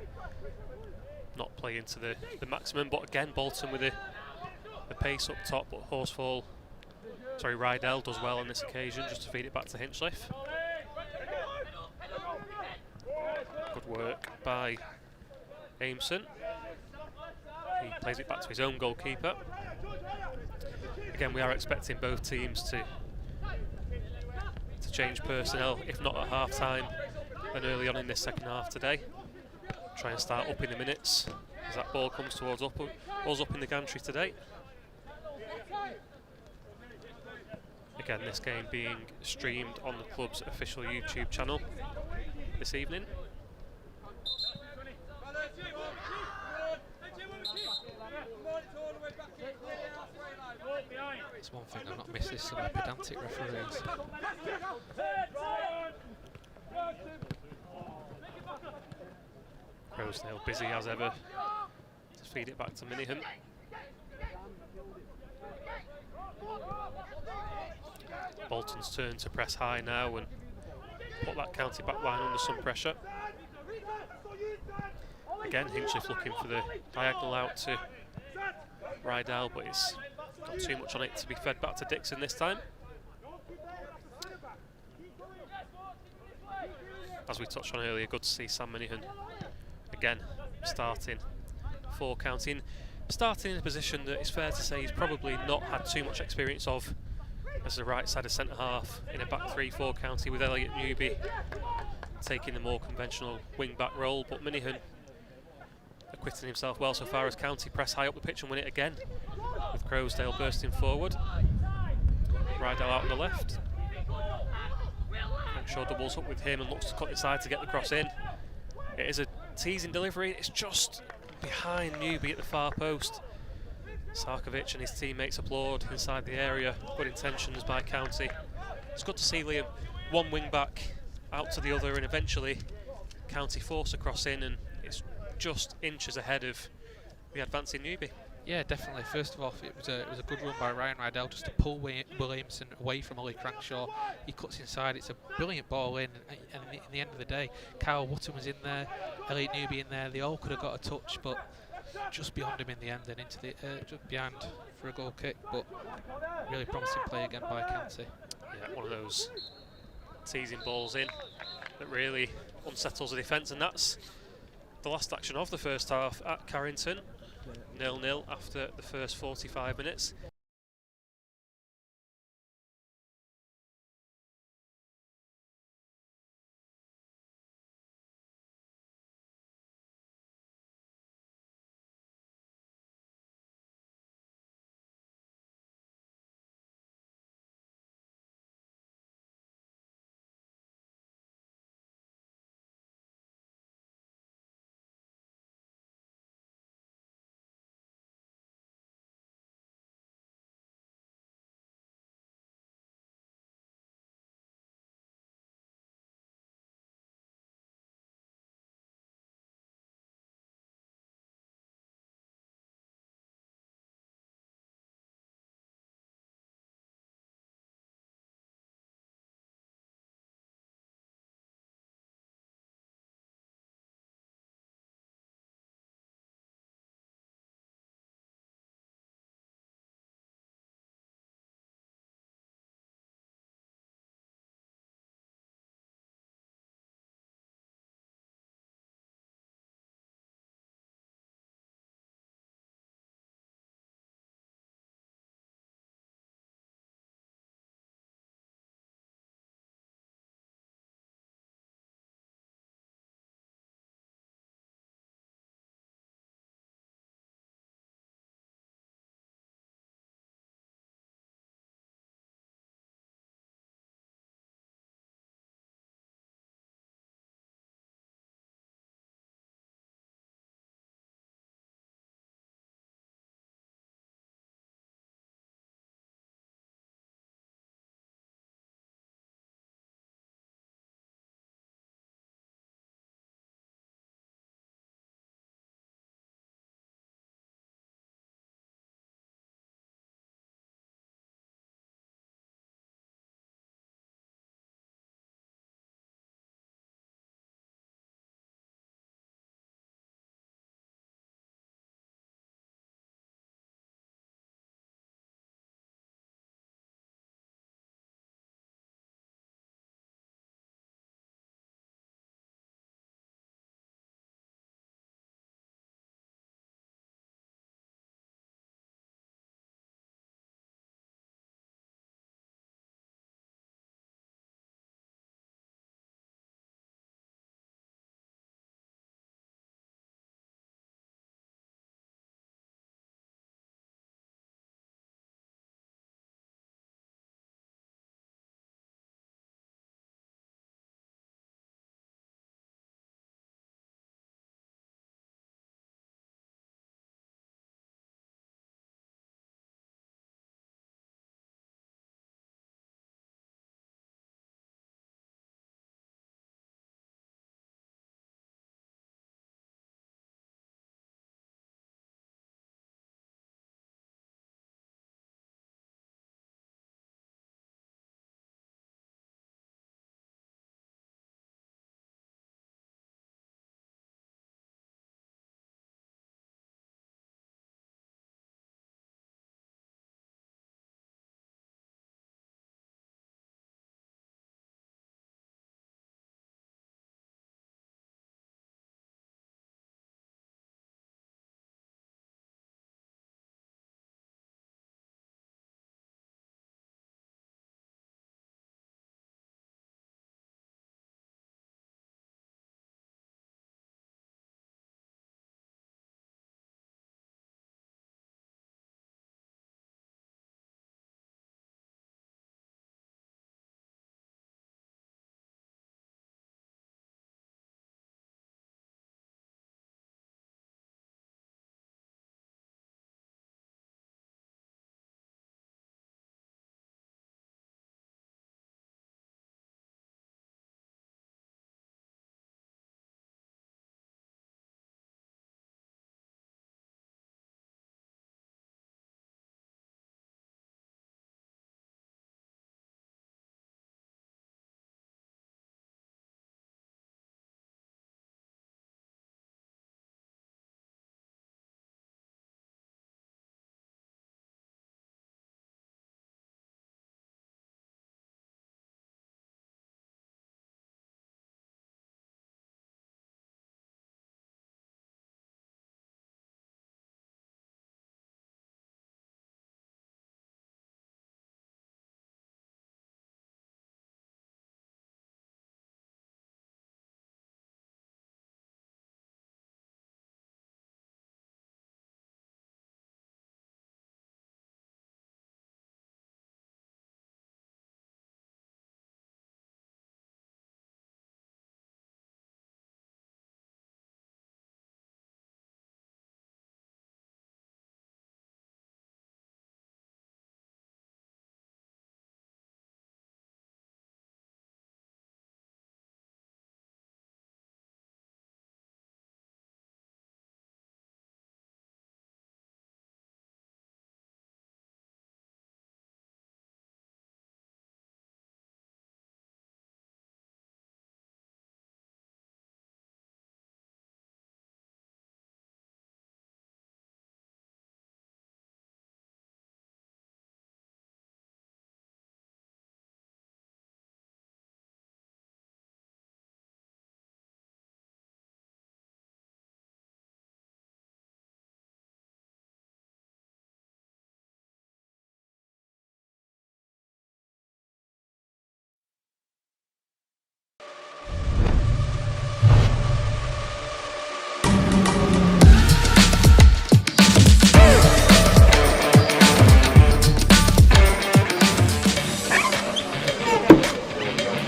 not playing to the maximum, but again, Bolton with the pace up top, but Rydell does well on this occasion, just to feed it back to Hinchliffe. Good work by Aimson. He plays it back to his own goalkeeper. Again, we are expecting both teams to change personnel, if not at half time, then early on in this second half today. Try and start upping the minutes as that ball comes towards us up in the gantry today. Again, this game being streamed on the club's official YouTube channel this evening. It's one thing I've not missed is some pedantic referees. Rosedale busy as ever to feed it back to Minihan. Bolton's turn to press high now and put that County back line under some pressure. Again, Hinchliffe looking for the diagonal out to Rydell, but it's got too much on it to be fed back to Dixon this time. As we touched on earlier, good to see Sam Minihan again starting for County. Starting in a position that it's fair to say he's probably not had too much experience of as the right side of centre half in a back three for County, with Elliot Newby taking the more conventional wing back role, but Minihan acquitting himself well so far as County press high up the pitch and win it again, with Crowsdale bursting forward. Rydell out on the left. Shaw doubles up with him and looks to cut inside to get the cross in. It is a teasing delivery, it's just behind Newby at the far post. Sarkovic and his teammates applaud inside the area. Good intentions by County. It's good to see Liam, one wing back out to the other, and eventually County force a cross in, and it's just inches ahead of the advancing Newby. Yeah, definitely. First of all, it was a good run by Ryan Rydell just to pull Williamson away from Ollie Crankshaw. He cuts inside. It's a brilliant ball in, and in the end of the day, Kyle Wotton was in there, Elliot Newby in there. They all could have got a touch, but just beyond him in the end and into the just behind for a goal kick. But really promising play again by County. Yeah, one of those teasing balls in that really unsettles the defence, and that's the last action of the first half at Carrington. 0-0 after the first 45 minutes.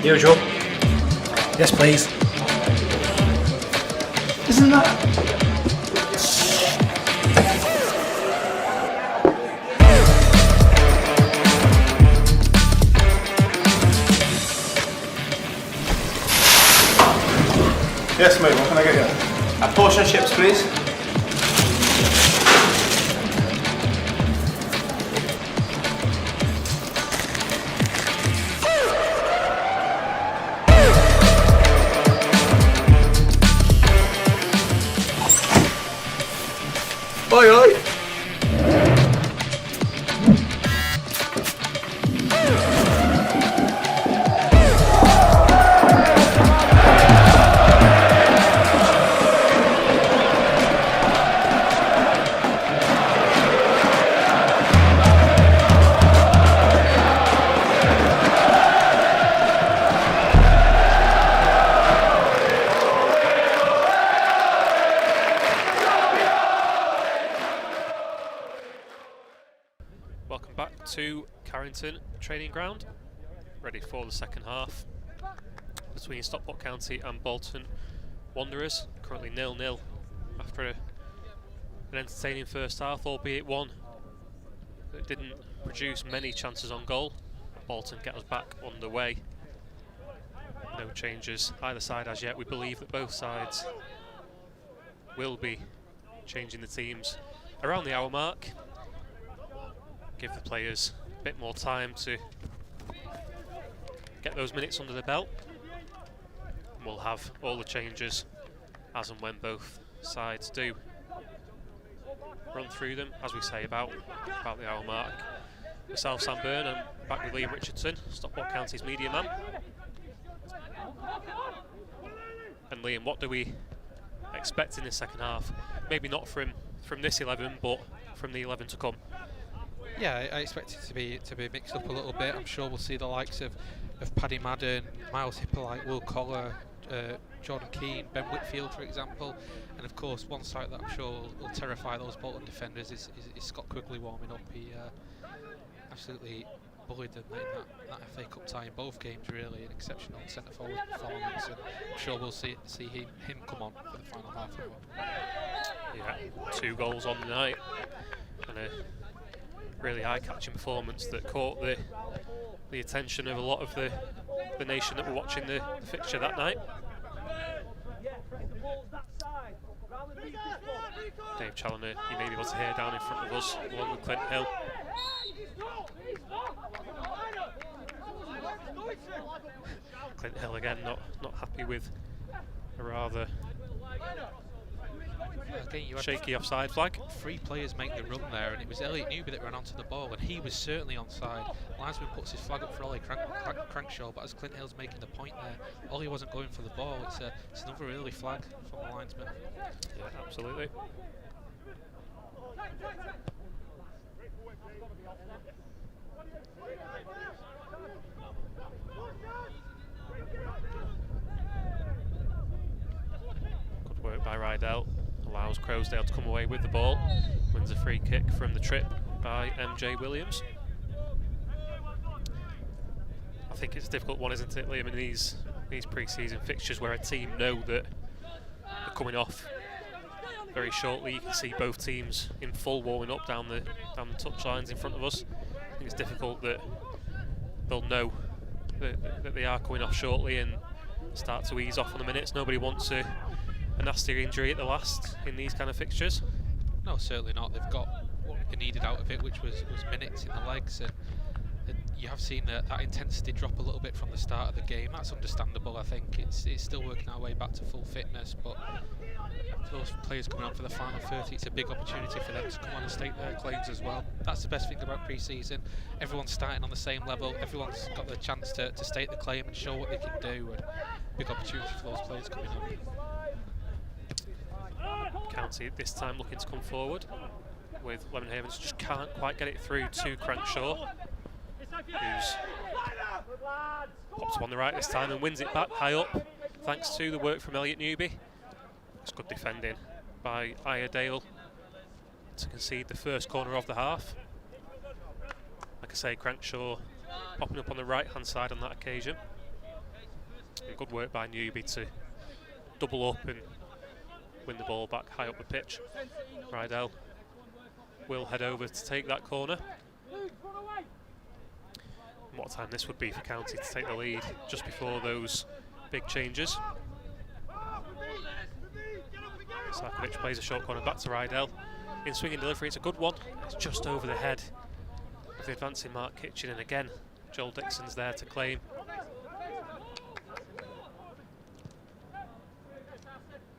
Usual. Yes, please. Isn't that... Yes, mate, what can I get you? A portion of chips, please. Oi, oi! Welcome back to Carrington training ground, ready for the second half between Stockport County and Bolton Wanderers. Currently 0-0 after an entertaining first half, albeit one that didn't produce many chances on goal. Bolton get us back underway. No changes either side as yet. We believe that both sides will be changing the teams around the hour mark. Give the players a bit more time to get those minutes under the belt. And we'll have all the changes as and when both sides do. Run through them, as we say, about the hour mark. Myself, Sam Byrne, and back with Liam Richardson, Stockport County's media man. And Liam, what do we expect in the second half? Maybe not from this 11, but from the 11 to come. Yeah, I expect it to be mixed up a little bit. I'm sure we'll see the likes of Paddy Madden, Miles Hippolyte, Will Collar, Jordan Keane, Ben Whitfield, for example. And of course, one sight that I'm sure will terrify those Bolton defenders is Scott Quigley warming up. He absolutely bullied them in that FA Cup tie in both games, really. An exceptional centre forward performance, and I'm sure we'll see him come on for the final half hour. Yeah, 2 goals on the night, and a really eye-catching performance that caught the attention of a lot of the nation that were watching the fixture that night. Dave Challoner, you may be able to hear down in front of us, along with Clint Hill. Clint Hill again not happy with a rather shaky offside flag. 3 players make the run there, and it was Elliot Newby that ran onto the ball, and he was certainly onside. Linesman puts his flag up for Ollie Crankshaw, but as Clint Hill's making the point there, Ollie wasn't going for the ball. It's another early flag from the linesman. Yeah, absolutely. Good work by Rydell. Allows Crowsdale to come away with the ball. Wins a free kick from the trip by MJ Williams. I think it's a difficult one, isn't it, Liam, in these pre-season fixtures where a team know that they're coming off very shortly. You can see both teams in full warming up down the touch lines in front of us. I think it's difficult that they'll know that they are coming off shortly and start to ease off on the minutes. Nobody wants a nasty injury at the last in these kind of fixtures. No, certainly not. They've got what they needed out of it, which was minutes in the legs, and you have seen that intensity drop a little bit from the start of the game. That's understandable. I think it's still working our way back to full fitness, but for those players coming on for the final 30, it's a big opportunity for them to come on and stake their claims as well. That's the best thing about pre-season. Everyone's starting on the same level. Everyone's got the chance to stake the claim and show what they can do, and big opportunity for those players coming on. County this time looking to come forward with Lemon Havens, just can't quite get it through to Crankshaw, who's pops up on the right this time and wins it back high up thanks to the work from Elliot Newby. It's good defending by Iredale to concede the first corner of the half. Like I say, Crankshaw popping up on the right hand side on that occasion. And good work by Newby to double up and win the ball back high up the pitch. Rydell will head over to take that corner. And what a time this would be for County to take the lead just before those big changes. Sarkovic plays a short corner back to Rydell. In swinging delivery, it's a good one. It's just over the head of the advancing Mark Kitchen, and again, Joel Dixon's there to claim.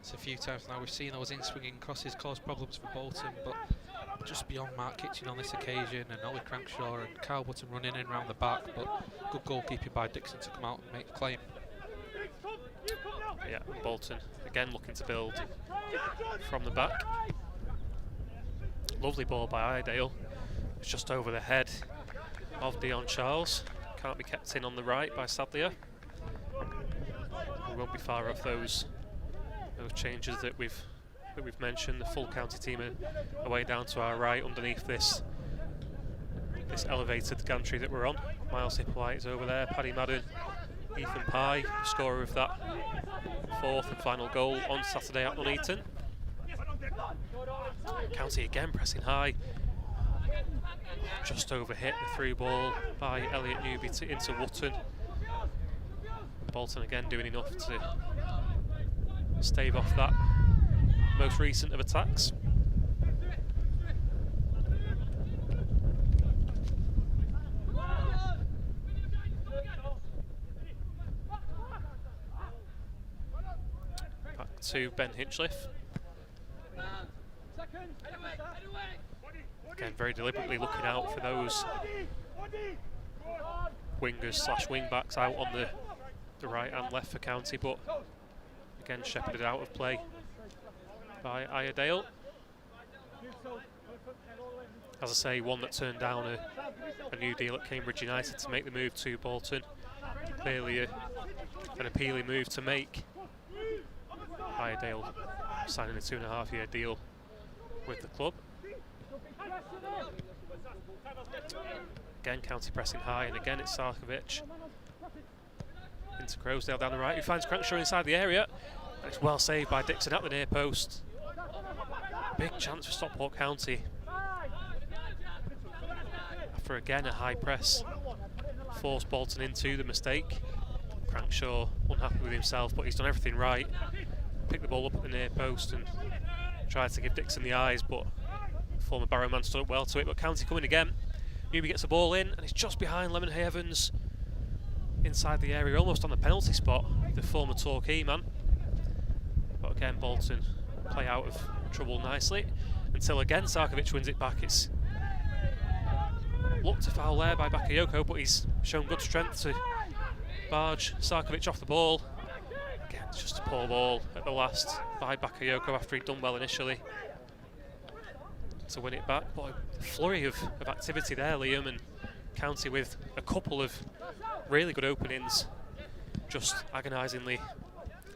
It's a few times now we've seen those in-swinging crosses cause problems for Bolton, but just beyond Mark Kitchen on this occasion, and Ollie Crankshaw and Carl Button running in around the back, but good goalkeeping by Dixon to come out and make the claim. Yeah, Bolton again looking to build from the back. Lovely ball by Iredale. It's just over the head of Dion Charles. Can't be kept in on the right by Sadlier. We won't be far off those changes that we've mentioned. The full County team are way down to our right underneath this elevated gantry that we're on. Miles Hippolyte is over there, Paddy Madden, Ethan Pye, scorer of that fourth and final goal on Saturday at Nuneaton. County again pressing high. Just overhit the through ball by Elliot Newby into Wootton. Bolton again doing enough to stave off that most recent of attacks. Back to Ben Hinchliffe. Again, very deliberately looking out for those wingers slash wing backs out on the right and left for County, but again shepherded out of play by Iredale. As I say, one that turned down a new deal at Cambridge United to make the move to Bolton. Clearly an appealing move to make. Iredale signing a 2.5-year deal with the club. Again, County pressing high, and again it's Sarkovic into Croasdale down the right, who finds Crankshaw inside the area, and it's well saved by Dixon at the near post. Big chance for Stockport County after again a high press forced Bolton into the mistake. Crankshaw unhappy with himself, but he's done everything right. Picked the ball up at the near post and tried to give Dixon the eyes, but former Barrow man stood up well to it. But County coming again. Newby gets the ball in, and it's just behind Lemonheigh Evans inside the area, almost on the penalty spot, the former Torquay man. But again, Bolton play out of trouble nicely until again Sarkovic wins it back. It's looked a foul there by Bakayoko, but he's shown good strength to barge Sarkovic off the ball. Again, it's just a poor ball at the last by Bakayoko after he'd done well initially to win it back. But a flurry of activity there, Liam, and County with a couple of really good openings, just agonisingly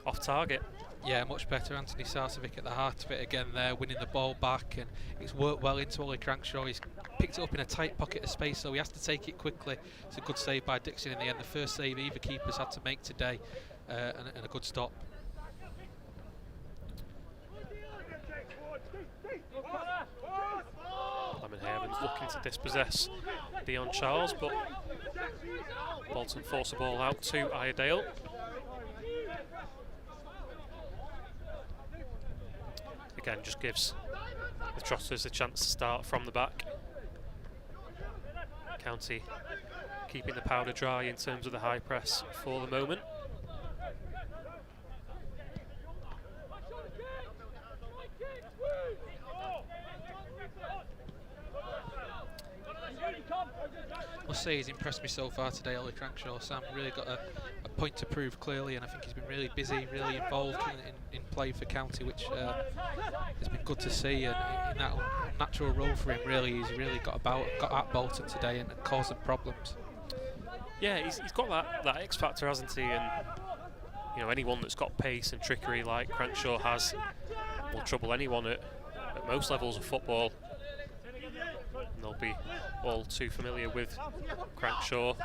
off target. Yeah, much better. Anthony Sarkovic at the heart of it again there, winning the ball back, and it's worked well into Ollie Crankshaw. He's picked it up in a tight pocket of space, so he has to take it quickly. It's a good save by Dixon in the end, the first save either keeper's had to make today, and a good stop. Lemonheigh Evans looking to dispossess Dion Charles, but Bolton force the ball out to Iredale. Again, just gives the Trotters a chance to start from the back. County keeping the powder dry in terms of the high press for the moment. I must say he's impressed me so far today, Ollie Crankshaw. Sam really got a point to prove clearly, and I think he's been really busy, really involved in play for County, which has been good to see. And in that natural role for him, really, he's really got at Bolton today and caused them problems. Yeah, he's got that X factor, hasn't he? And you know, anyone that's got pace and trickery like Crankshaw has will trouble anyone at most levels of football. And they'll be all too familiar with Crankshaw.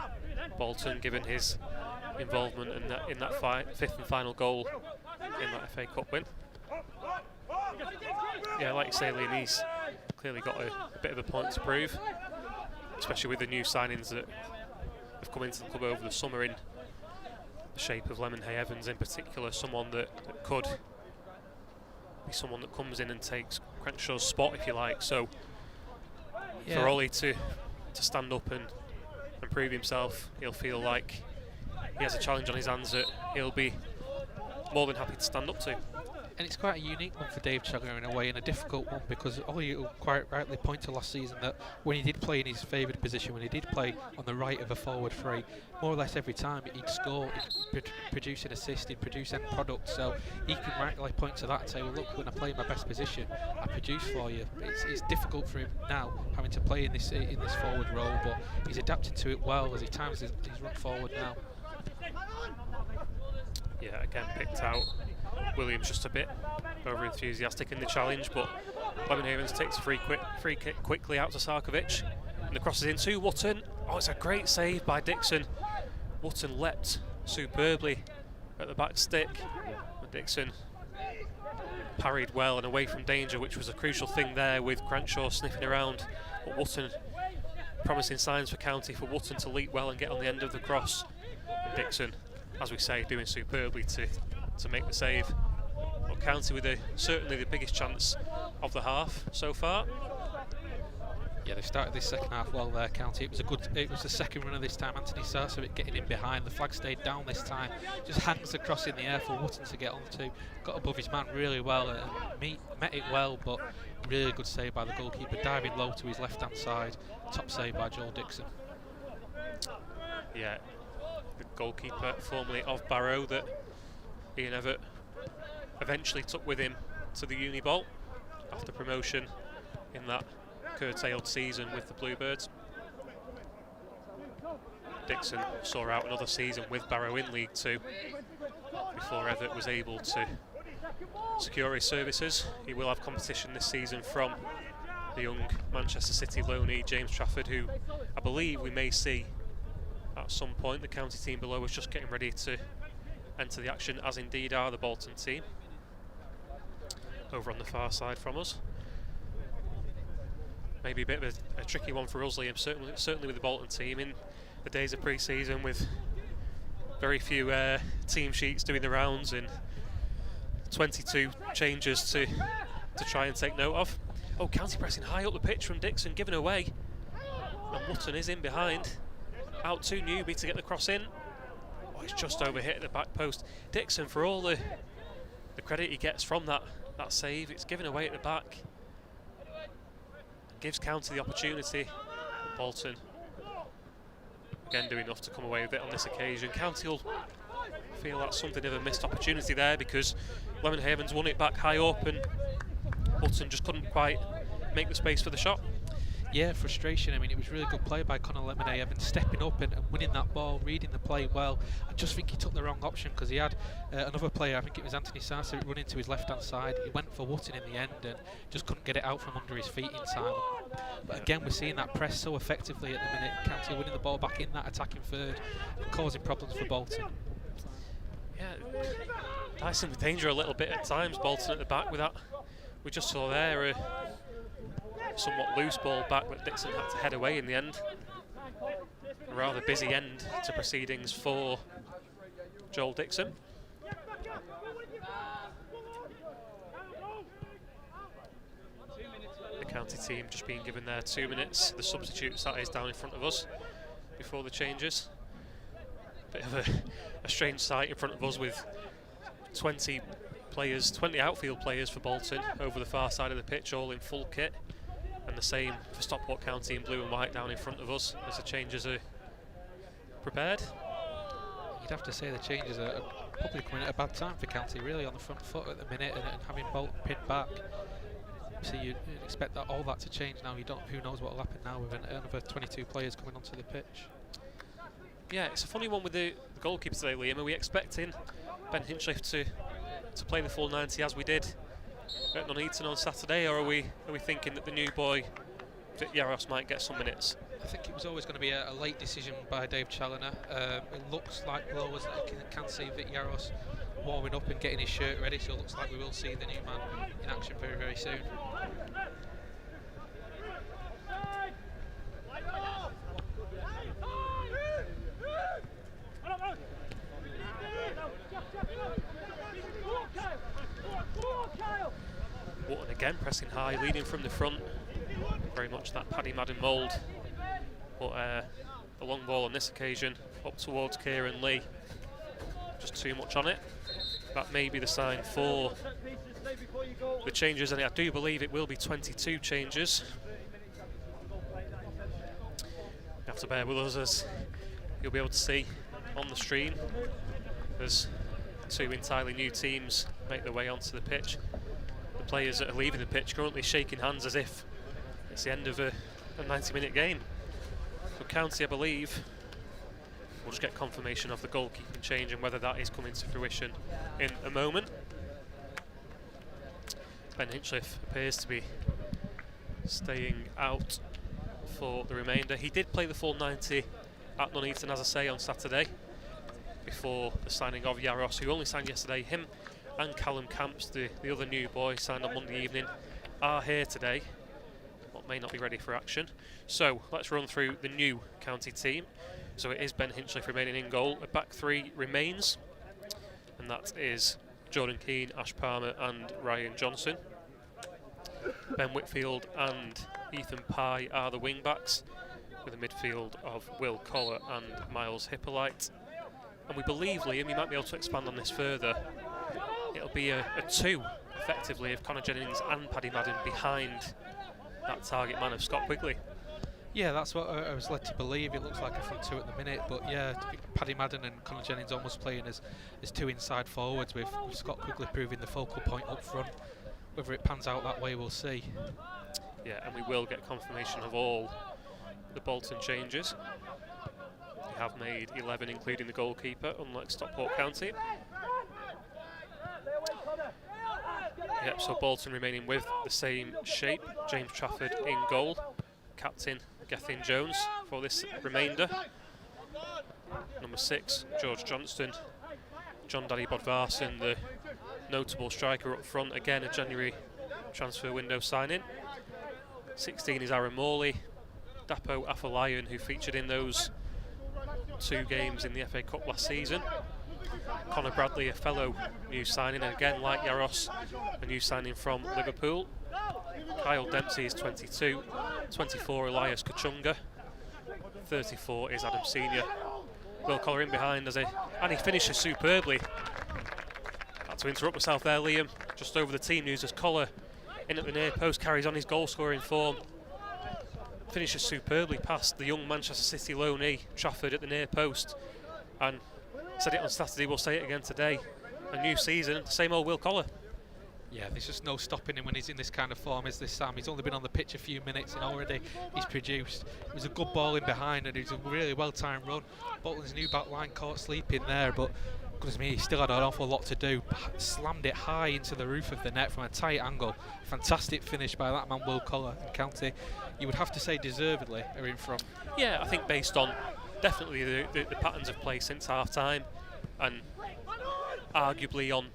Bolton, given his involvement in that fifth and final goal in that FA Cup win. Yeah, like you say, Liam, he's clearly got a bit of a point to prove, especially with the new signings that have come into the club over the summer in the shape of Lemonhay Evans in particular, someone that could be someone that comes in and takes Crankshaw's spot, if you like. So for Ollie to stand up and prove himself, he'll feel like he has a challenge on his hands that he'll be more than happy to stand up to. And it's quite a unique one for Dave Chagger in a way, and a difficult one, because Ollie will quite rightly point to last season that when he did play in his favoured position, when he did play on the right of a forward three, more or less every time he'd score, he'd produce an assist, he'd produce end product. So he can rightly point to that and say, well, look, when I play in my best position, I produce for you. It's difficult for him now having to play in this forward role, but he's adapted to it well as he times his run forward now. Yeah, again picked out. Williams just a bit over enthusiastic in the challenge, but Lemonhay Evans takes a free kick quickly out to Sarkovic, and the cross is into Wootton. Oh, it's a great save by Dixon. Wootton leapt superbly at the back stick, but Dixon parried well and away from danger, which was a crucial thing there with Cranshaw sniffing around. But Wootton, promising signs for County for Wootton to leap well and get on the end of the cross. And Dixon, as we say, doing superbly to make the save. But County with certainly the biggest chance of the half so far. Yeah, they started this second half well there, County. It was the second runner this time. Anthony Sarcevic getting in behind. The flag stayed down this time. Just hangs the cross in the air for Wootton to get onto. Got above his man really well and met it well, but really good save by the goalkeeper, diving low to his left hand side. Top save by Joel Dixon. Yeah, the goalkeeper formerly of Barrow that Ian Everett eventually took with him to the Uni Bowl after promotion in that curtailed season with the Bluebirds. Dixon saw out another season with Barrow in League 2 before Everett was able to secure his services. He will have competition this season from the young Manchester City loanee James Trafford, who I believe we may see at some point. The county team below is just getting ready to enter the action, as indeed are the Bolton team over on the far side from us. Maybe a bit of a tricky one for us, Liam, certainly with the Bolton team in the days of pre-season, with very few team sheets doing the rounds and 22 changes to try and take note of. Oh, County pressing high up the pitch from Dixon, given away, and Wootton is in behind, out to Newby to get the cross in. Oh, it's just over hit at the back post. Dixon, for all the credit he gets from that save, it's given away at the back. Gives County the opportunity. Bolton again do enough to come away with it on this occasion. County will feel that's something of a missed opportunity there, because Lemonhay Evans won it back high up and Bolton just couldn't quite make the space for the shot. Yeah, frustration. I mean, it was really good play by Conor Lemonhay Evans, stepping up and winning that ball, reading the play well. I just think he took the wrong option, because he had another player, I think it was Anthony Sarcevic, running to his left-hand side. He went for Wootton in the end and just couldn't get it out from under his feet in time. But again, we're seeing that press so effectively at the minute. County winning the ball back in that attacking third and causing problems for Bolton. Yeah, dicing with danger a little bit at times, Bolton at the back with that. We just saw there somewhat loose ball back that Dixon had to head away in the end. A rather busy end to proceedings for Joel Dixon. The county team just being given their 2 minutes. The substitutes, that is, down in front of us before the changes. Bit of a strange sight in front of us with 20 outfield players for Bolton over the far side of the pitch, all in full kit. And the same for Stockport County in blue and white down in front of us as the changes are prepared. You'd have to say the changes are probably coming at a bad time for County, really on the front foot at the minute, and having Bolton pinned back. So you'd expect that all that to change now. Who knows what will happen now with another 22 players coming onto the pitch. Yeah, it's a funny one with the goalkeeper today, Liam. Are we expecting Ben Hinchliffe to play the full 90 as we did at Nuneaton on Saturday, or are we thinking that the new boy that Yaros might get some minutes? I think it was always going to be a late decision by Dave Challoner. It looks like below us that can see Vic Yaros warming up and getting his shirt ready, so it looks like we will see the new man in action very, very soon. Bolton again pressing high, leading from the front. Very much that Paddy Madden mould. But the long ball on this occasion up towards Kieran Lee. Just too much on it. That may be the sign for the changes, and I do believe it will be 22 changes. You have to bear with us, as you'll be able to see on the stream, as two entirely new teams make their way onto the pitch. The players that are leaving the pitch currently shaking hands as if it's the end of a 90-minute game. For County, I believe, we'll just get confirmation of the goalkeeping change and whether that is coming to fruition in a moment. Ben Hinchliffe appears to be staying out for the remainder. He did play the full 90 at Nuneaton, as I say, on Saturday, before the signing of Yaros, who only signed yesterday. Him and Callum Camps, the other new boy, signed on Monday evening, are here today, but may not be ready for action. So let's run through the new County team. So it is Ben Hinchliffe remaining in goal. A back three remains, and that is Jordan Keane, Ash Palmer and Ryan Johnson. Ben Whitfield and Ethan Pye are the wing backs, with a midfield of Will Collar and Miles Hippolyte. And we believe, Liam, you might be able to expand on this further, it'll be a two, effectively, of Connor Jennings and Paddy Madden behind that target man of Scott Quigley. Yeah, that's what I was led to believe. It looks like a front two at the minute, but yeah, Paddy Madden and Connor Jennings almost playing as two inside forwards, with Scott Quigley proving the focal point up front. Whether it pans out that way, we'll see. Yeah, and we will get confirmation of all the Bolton changes. They have made 11, including the goalkeeper, unlike Stockport County. Yep, so Bolton remaining with the same shape. James Trafford in goal. Captain Gethin Jones for this remainder. Number 6, George Johnston. John Daddy Bodvarsson, the notable striker up front. Again, a January transfer window signing. 16 is Aaron Morley. Dapo Afolayan, who featured in those 2 games in the FA Cup last season. Connor Bradley, a fellow new signing, and again, like Yaros, a new signing from Liverpool. Kyle Dempsey is 22, 24 Elias Kachunga, 34 is Adam Senior. Will Collar in behind and he finishes superbly. Had to interrupt myself there, Liam, just over the team news, as Collar in at the near post carries on his goal scoring form. Finishes superbly past the young Manchester City loanee Trafford at the near post, and said it on Saturday, we'll say it again today. A new season, same old Will Collar. Yeah, there's just no stopping him when he's in this kind of form, is this Sam. He's only been on the pitch a few minutes and already he's produced. It was a good ball in behind and it was a really well-timed run. Bolton's new back line caught sleeping there, but goodness me, he still had an awful lot to do. Slammed it high into the roof of the net from a tight angle. Fantastic finish by that man, Will Collar, and County, you would have to say deservedly, are in front. Yeah, I think based on definitely the patterns of play since half-time, and arguably on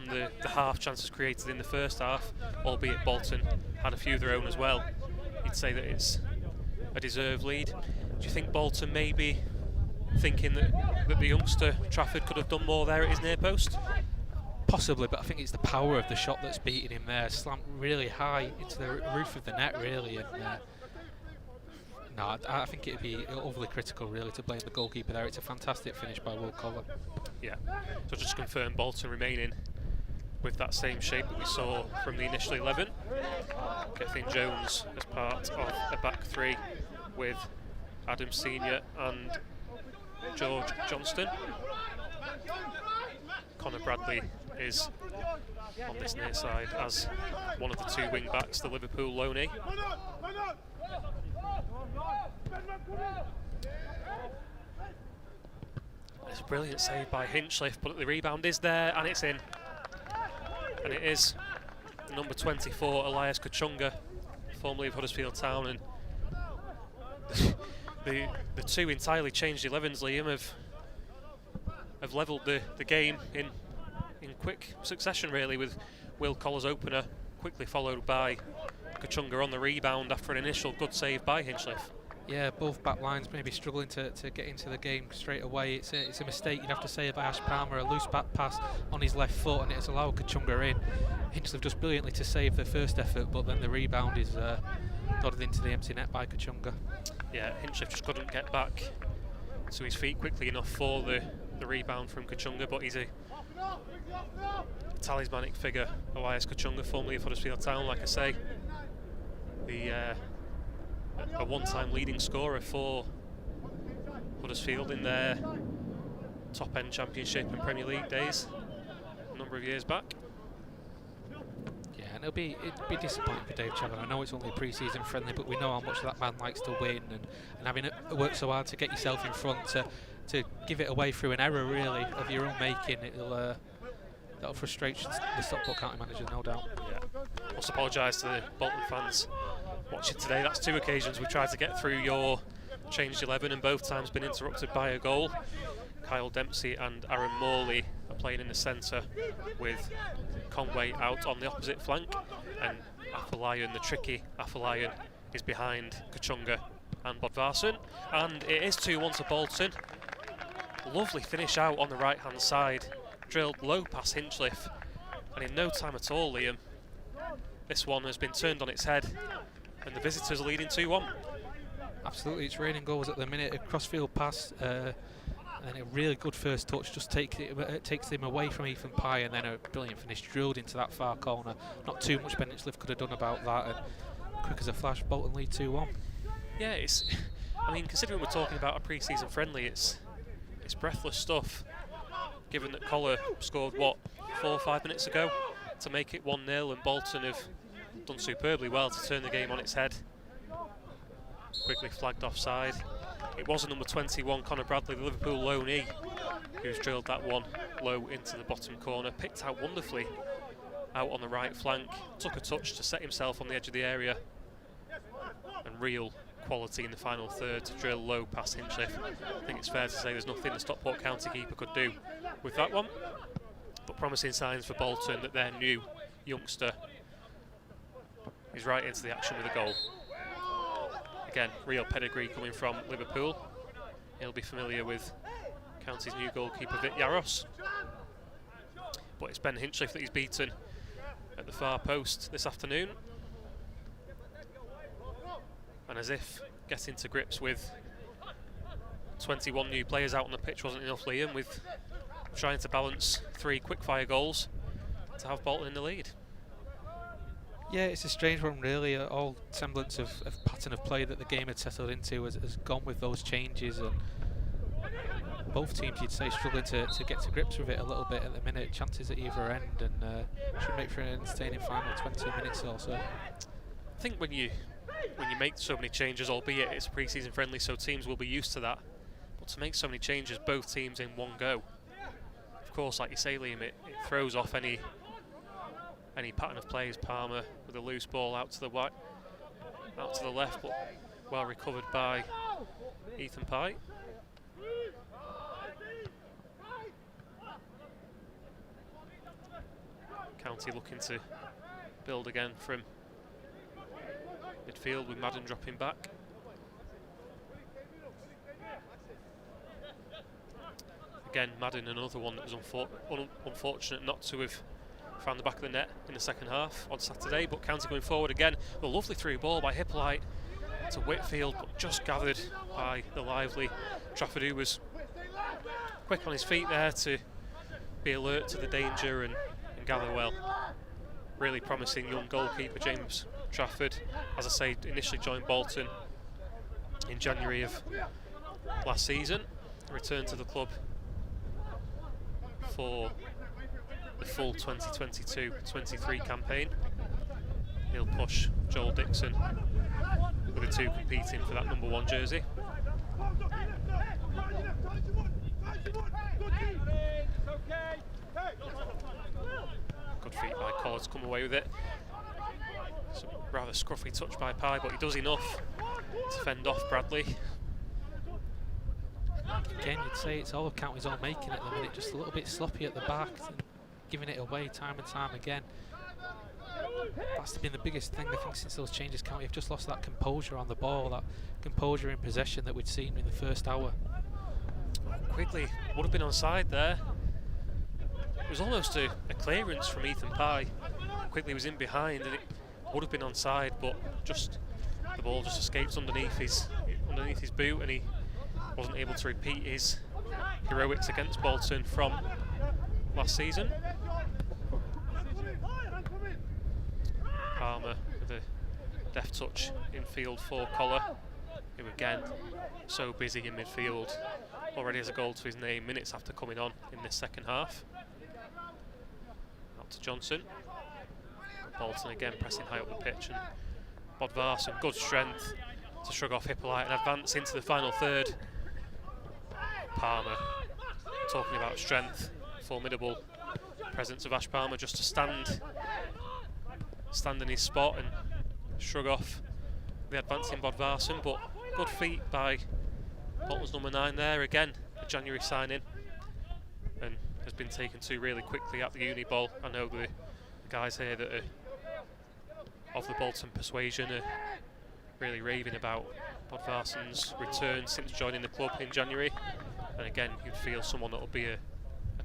the half chances created in the first half, albeit Bolton had a few of their own as well, you'd say that it's a deserved lead. Do you think Bolton may be thinking that the youngster Trafford could have done more there at his near post? Possibly, but I think it's the power of the shot that's beating him there. Slammed really high into the roof of the net, really, and no, I think it'd be overly critical, really, to blame the goalkeeper there. It's a fantastic finish by Will Collar. Yeah, so just confirm Bolton remaining with that same shape that we saw from the initial 11. Gethin Jones as part of a back three with Adam Senior and George Johnston. Connor Bradley is on this near side as one of the 2 wing backs, the Liverpool loanee. It's a brilliant save by Hinchliffe, but the rebound is there and it's in. And it is number 24, Elias Kachunga, formerly of Huddersfield Town, and the two entirely changed 11s, Liam, have levelled the game in quick succession, really, with Will Collar's opener quickly followed by Kachunga on the rebound after an initial good save by Hinchliffe. Yeah, both back lines maybe struggling to get into the game straight away. It's a mistake, you'd have to say, by Ash Palmer, a loose back pass on his left foot, and it's allowed Kachunga in. Hinchliffe does brilliantly to save the first effort, but then the rebound is nodded into the empty net by Kachunga. Yeah, Hinchliffe just couldn't get back to his feet quickly enough for the rebound from Kachunga, but he's a talismanic figure, Elias Kachunga, formerly of Huddersfield Town, like I say. A one-time leading scorer for Huddersfield in their top-end Championship and Premier League days a number of years back. Yeah, and it'd be disappointing for Dave Chavin. I know it's only a pre-season friendly, but we know how much that man likes to win, and having worked so hard to get yourself in front, to give it away through an error, really, of your own making, that'll frustrate the Stockport County manager, no doubt. Yeah. Must apologise to the Bolton fans watching today. That's two occasions we've tried to get through your changed 11, and both times been interrupted by a goal. Kyle Dempsey and Aaron Morley are playing in the centre, with Conway out on the opposite flank, and Afolayan, the tricky Afolayan, is behind Kachunga and Bodvarsson, and it is 2-1 to Bolton. Lovely finish out on the right hand side, drilled low past Hinchliffe, and in no time at all, Liam, this one has been turned on its head and the visitors are leading 2-1. Absolutely, it's raining goals at the minute. A crossfield pass and a really good first touch just takes him away from Ethan Pye, and then a brilliant finish drilled into that far corner. Not too much Hinchliffe could have done about that, and quick as a flash, Bolton lead 2-1. Yeah, I mean, considering we're talking about a pre-season friendly, it's breathless stuff, given that Collar scored, what, 4 or 5 minutes ago to make it 1-0, and Bolton have done superbly well to turn the game on its head. Quickly flagged offside. It was number 21, Connor Bradley, the Liverpool loanee, who's drilled that one low into the bottom corner. Picked out wonderfully out on the right flank. Took a touch to set himself on the edge of the area. And real quality in the final third to drill low past Hinchliffe. I think it's fair to say there's nothing the Stockport County keeper could do with that one. But promising signs for Bolton that their new youngster is right into the action with a goal. Again, real pedigree coming from Liverpool. He'll be familiar with County's new goalkeeper, Vit Yaros. But it's Ben Hinchliffe that he's beaten at the far post this afternoon. And as if getting to grips with 21 new players out on the pitch wasn't enough, Liam, with trying to balance 3 quick-fire goals to have Bolton in the lead. Yeah, it's a strange one, really. All semblance of pattern of play that the game had settled into has gone with those changes, and both teams, you'd say, struggling to get to grips with it a little bit at the minute. Chances at either end, and should make for an entertaining final 20 minutes or so. I think when you make so many changes, albeit it's pre-season friendly, so teams will be used to that, but to make so many changes, both teams in one go, of course, like you say, Liam, it throws off any pattern of play. As Palmer with a loose ball out to the left, but well recovered by Ethan Pye. County looking to build again from midfield, with Madden dropping back. Again, Madden, another one that was unfortunate not to have found the back of the net in the second half on Saturday, but County going forward again. A lovely through ball by Hippolyte to Whitfield, but just gathered by the lively Trafford, who was quick on his feet there to be alert to the danger and gather well. Really promising young goalkeeper James Trafford, as I say, initially joined Bolton in January of last season, returned to the club for the full 2022-23 campaign. He'll push Joel Dixon, with the two competing for that number 1 jersey. Good feet by Collar to come away with it. It's a rather scruffy touch by Pye, but he does enough to fend off Bradley. Again, you'd say it's all County's all making at the minute, just a little bit sloppy at the back, giving it away time and time again. That's been the biggest thing, I think, since those changes. County have just lost that composure on the ball, that composure in possession that we'd seen in the first hour. Quigley would have been onside there. It was almost a clearance from Ethan Pye. Quigley was in behind and it would have been onside, but just the ball just escaped underneath his boot, and he wasn't able to repeat his heroics against Bolton from last season. Palmer with a deft touch in field for Collar, who again so busy in midfield, already has a goal to his name minutes after coming on in this second half. Out to Johnson. Bolton again pressing high up the pitch, and Bodvarsson, good strength to shrug off Hippolyte and advance into the final third. Palmer, talking about strength, formidable presence of Ash Palmer, just to stand in his spot and shrug off the advancing Bodvarsson, but good feet by Bolton's number 9 there, again a January signing, and has been taken to really quickly at the uni ball. I know the guys here that are of the Bolton persuasion are really raving about Bodvarsson's return since joining the club in January, and again you'd feel someone that will be a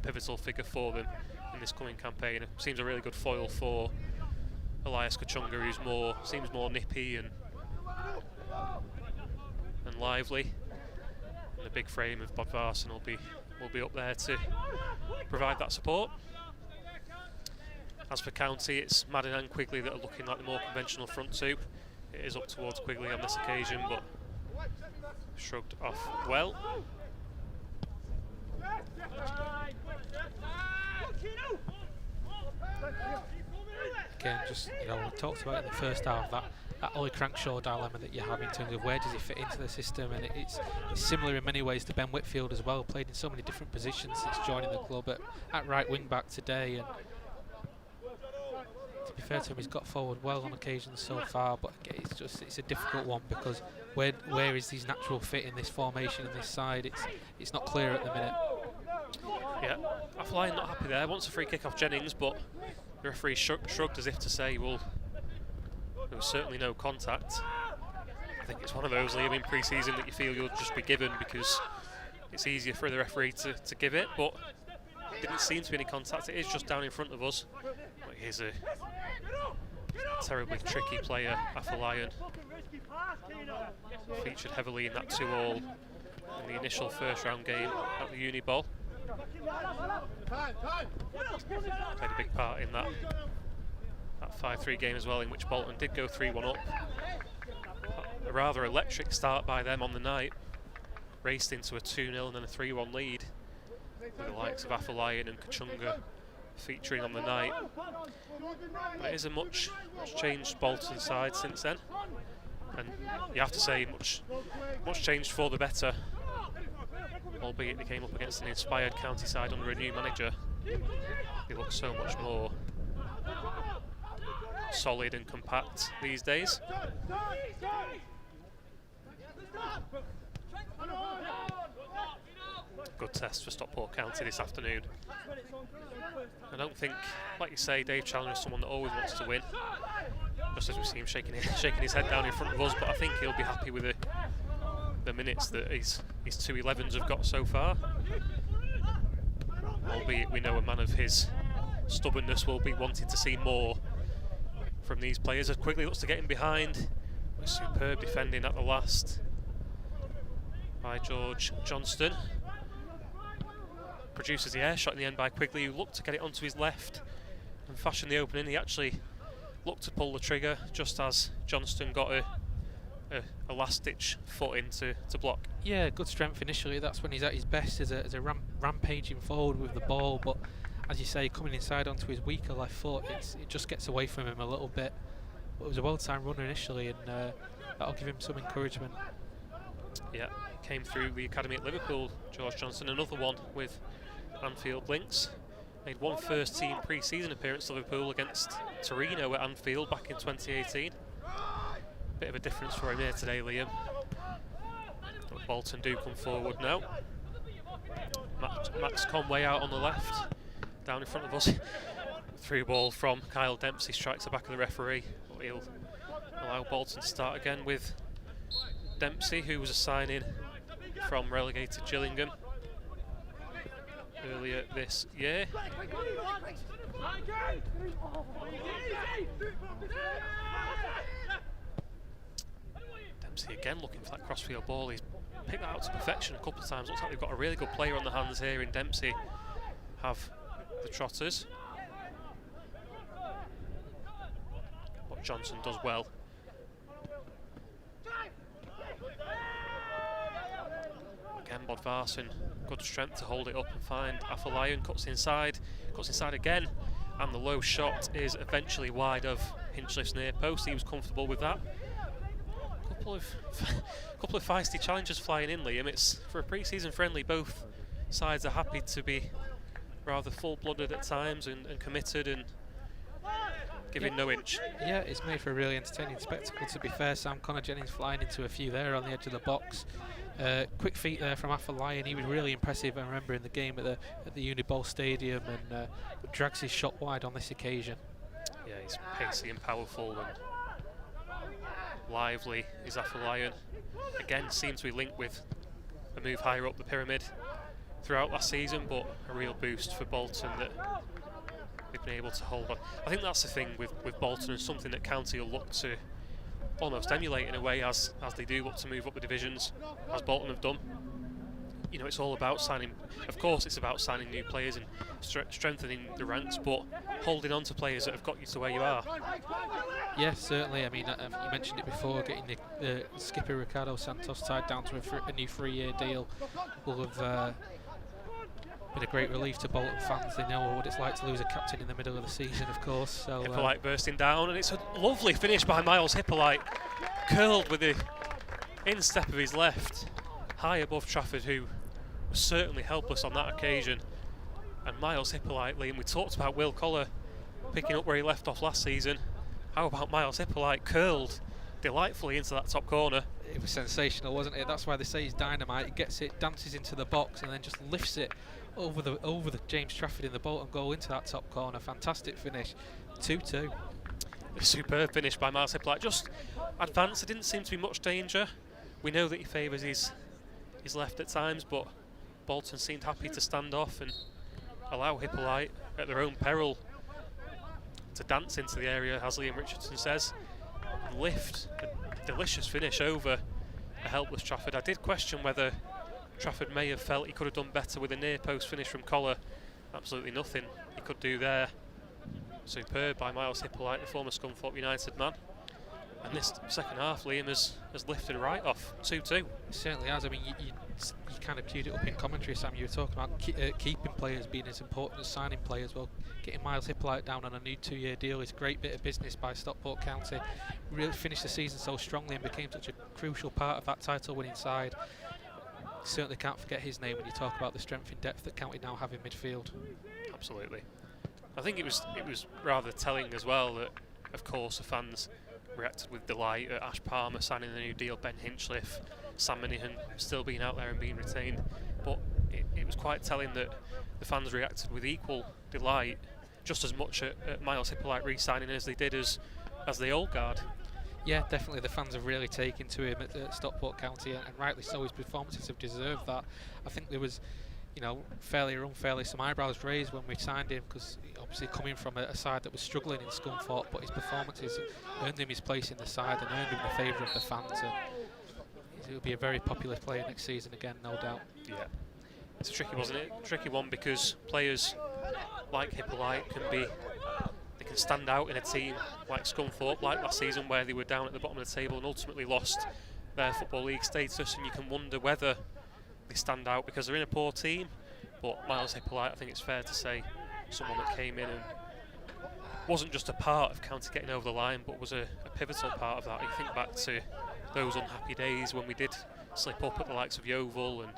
pivotal figure for them in this coming campaign. It seems a really good foil for Elias Kachunga, who's seems more nippy and lively, and the big frame of Bodvarsson will be up there to provide that support. As for County, it's Madden and Quigley that are looking like the more conventional front two. It is up towards Quigley on this occasion, but shrugged off well. Again, just, you know, we talked about in the first half that Ollie Crankshaw dilemma that you have in terms of where does he fit into the system, and it's similar in many ways to Ben Whitfield as well. Played in so many different positions since joining the club at right wing back today, and to be fair to him, he's got forward well on occasions so far, but again, it's a difficult one because where is his natural fit in this formation and this side? It's not clear at the minute. Yeah, Afolayan not happy there, wants a free kick off Jennings, but the referee shrugged as if to say, well, there was certainly no contact. I think it's one of those, Liam, in pre-season that you feel you'll just be given because it's easier for the referee to give it, but didn't seem to be any contact. It is just down in front of us. But here's a terribly tricky player, Afolayan. Featured heavily in that 2-all in the initial first round game at the Uni Bowl. Played a big part in that 5-3 game as well, in which Bolton did go 3-1 up. A rather electric start by them on the night. Raced into a 2-0 and then a 3-1 lead, with the likes of Afolayan and Kachunga featuring on the night. But it is a much changed Bolton side since then, and you have to say much changed for the better, albeit they came up against an inspired County side under a new manager. They look so much more solid and compact these days. Good test for Stockport County this afternoon. I don't think, like you say, Dave Challoner is someone that always wants to win, just as we see him shaking his head down in front of us, but I think he'll be happy with the minutes that his 2-11s have got so far. Albeit we know a man of his stubbornness will be wanting to see more from these players. As Quigley looks to get in behind, with superb defending at the last by George Johnston. Produces the air shot in the end by Quigley, who looked to get it onto his left and fashion the opening. He actually looked to pull the trigger just as Johnston got a last-ditch foot in to block. Yeah, good strength initially. That's when he's at his best as a rampaging forward with the ball, but as you say, coming inside onto his weaker left foot, it just gets away from him a little bit. But it was a well-timed runner initially, and that'll give him some encouragement. Yeah, came through the academy at Liverpool, George Johnson, another one with Anfield links. Made one first-team pre-season appearance for Liverpool against Torino at Anfield back in 2018. Bit of a difference for him here today, Liam. But Bolton do come forward now. Max Conway out on the left, down in front of us. Through ball from Kyle Dempsey, strikes the back of the referee. But he'll allow Bolton to start again with Dempsey, who was a signing from relegated Gillingham earlier this year. Dempsey again looking for that crossfield ball. He's picked that out to perfection a couple of times. Looks like they've got a really good player on the hands here in Dempsey. Have the Trotters. What Johnson does well. Again, Bodvarsson, good strength to hold it up and find Afolayan, cuts inside again, and the low shot is eventually wide of Hinchcliffe's near post. He was comfortable with that. Couple of feisty challenges flying in, Liam. It's for a pre-season friendly, both sides are happy to be rather full-blooded at times and committed and giving no inch. Yeah, it's made for a really entertaining spectacle, to be fair. Sam Connor-Jennings flying into a few there on the edge of the box. Quick feet there from Afolayan. He was really impressive, I remember, in the game at the Uniball Stadium, and drags his shot wide on this occasion. Yeah, he's pacey and powerful and lively is Afolayan. Again, seems to be linked with a move higher up the pyramid throughout last season, but a real boost for Bolton that they've been able to hold on. I think that's the thing with Bolton, and something that County will look to almost emulate in a way as they do look to move up the divisions, as Bolton have done. You know, it's all about signing, of course it's about signing new players and strengthening the ranks, but holding on to players that have got you to where you are. Yeah, certainly. I mean, you mentioned it before, getting the skipper Ricardo Santos tied down to a new 3-year deal will have been a great relief to Bolton fans. They know what it's like to lose a captain in the middle of the season, of course. So Hippolyte bursting down, and it's a lovely finish by Miles Hippolyte, curled with the instep of his left, high above Trafford, who was certainly helpless on that occasion. And Miles Hippolyte, Liam, we talked about Will Collar picking up where he left off last season. How about Miles Hippolyte curled delightfully into that top corner? It was sensational, wasn't it? That's why they say he's dynamite. He gets it, dances into the box, and then just lifts it over the James Trafford in the Bolton goal into that top corner. Fantastic finish. 2-2. A superb finish by Miles Hippolyte. Just advanced. There didn't seem to be much danger. We know that he favours his left at times, but Bolton seemed happy to stand off and allow Hippolyte at their own peril to dance into the area, as Liam Richardson says, and lift a delicious finish over a helpless Trafford. I did question whether Trafford may have felt he could have done better with a near post finish from Collar. Absolutely nothing he could do there. Superb by Miles Hippolyte, the former Scunthorpe United man. And this second half, Liam has lifted right off. 2-2. It certainly has. I mean, you kind of queued it up in commentary, Sam. You were talking about keeping players being as important as signing players. Well, getting Miles Hippolyte down on a new 2-year deal is a great bit of business by Stockport County. Really finished the season so strongly and became such a crucial part of that title-winning side. Certainly can't forget his name when you talk about the strength in depth that County now have in midfield. Absolutely. I think it was rather telling as well that, of course, the fans reacted with delight at Ash Palmer signing the new deal, Ben Hinchcliffe, Sam Minihan still being out there and being retained. But it was quite telling that the fans reacted with equal delight, just as much at Miles Hippolyte re-signing as they did as the old guard. Yeah, definitely the fans have really taken to him at Stockport County, and rightly so. His performances have deserved that. I think there was, you know, fairly or unfairly, some eyebrows raised when we signed him, because obviously coming from a side that was struggling in Scunthorpe, but his performances earned him his place in the side and earned him the favour of the fans, and he'll be a very popular player next season again, no doubt. Yeah, it's a tricky, wasn't it? Tricky one, because players like Hippolyte can stand out in a team like Scunthorpe, like last season, where they were down at the bottom of the table and ultimately lost their Football League status, and you can wonder whether they stand out because they're in a poor team. But Miles Hippolyte, I think it's fair to say, someone that came in and wasn't just a part of County getting over the line, but was a pivotal part of that. You think back to those unhappy days when we did slip up at the likes of Yeovil and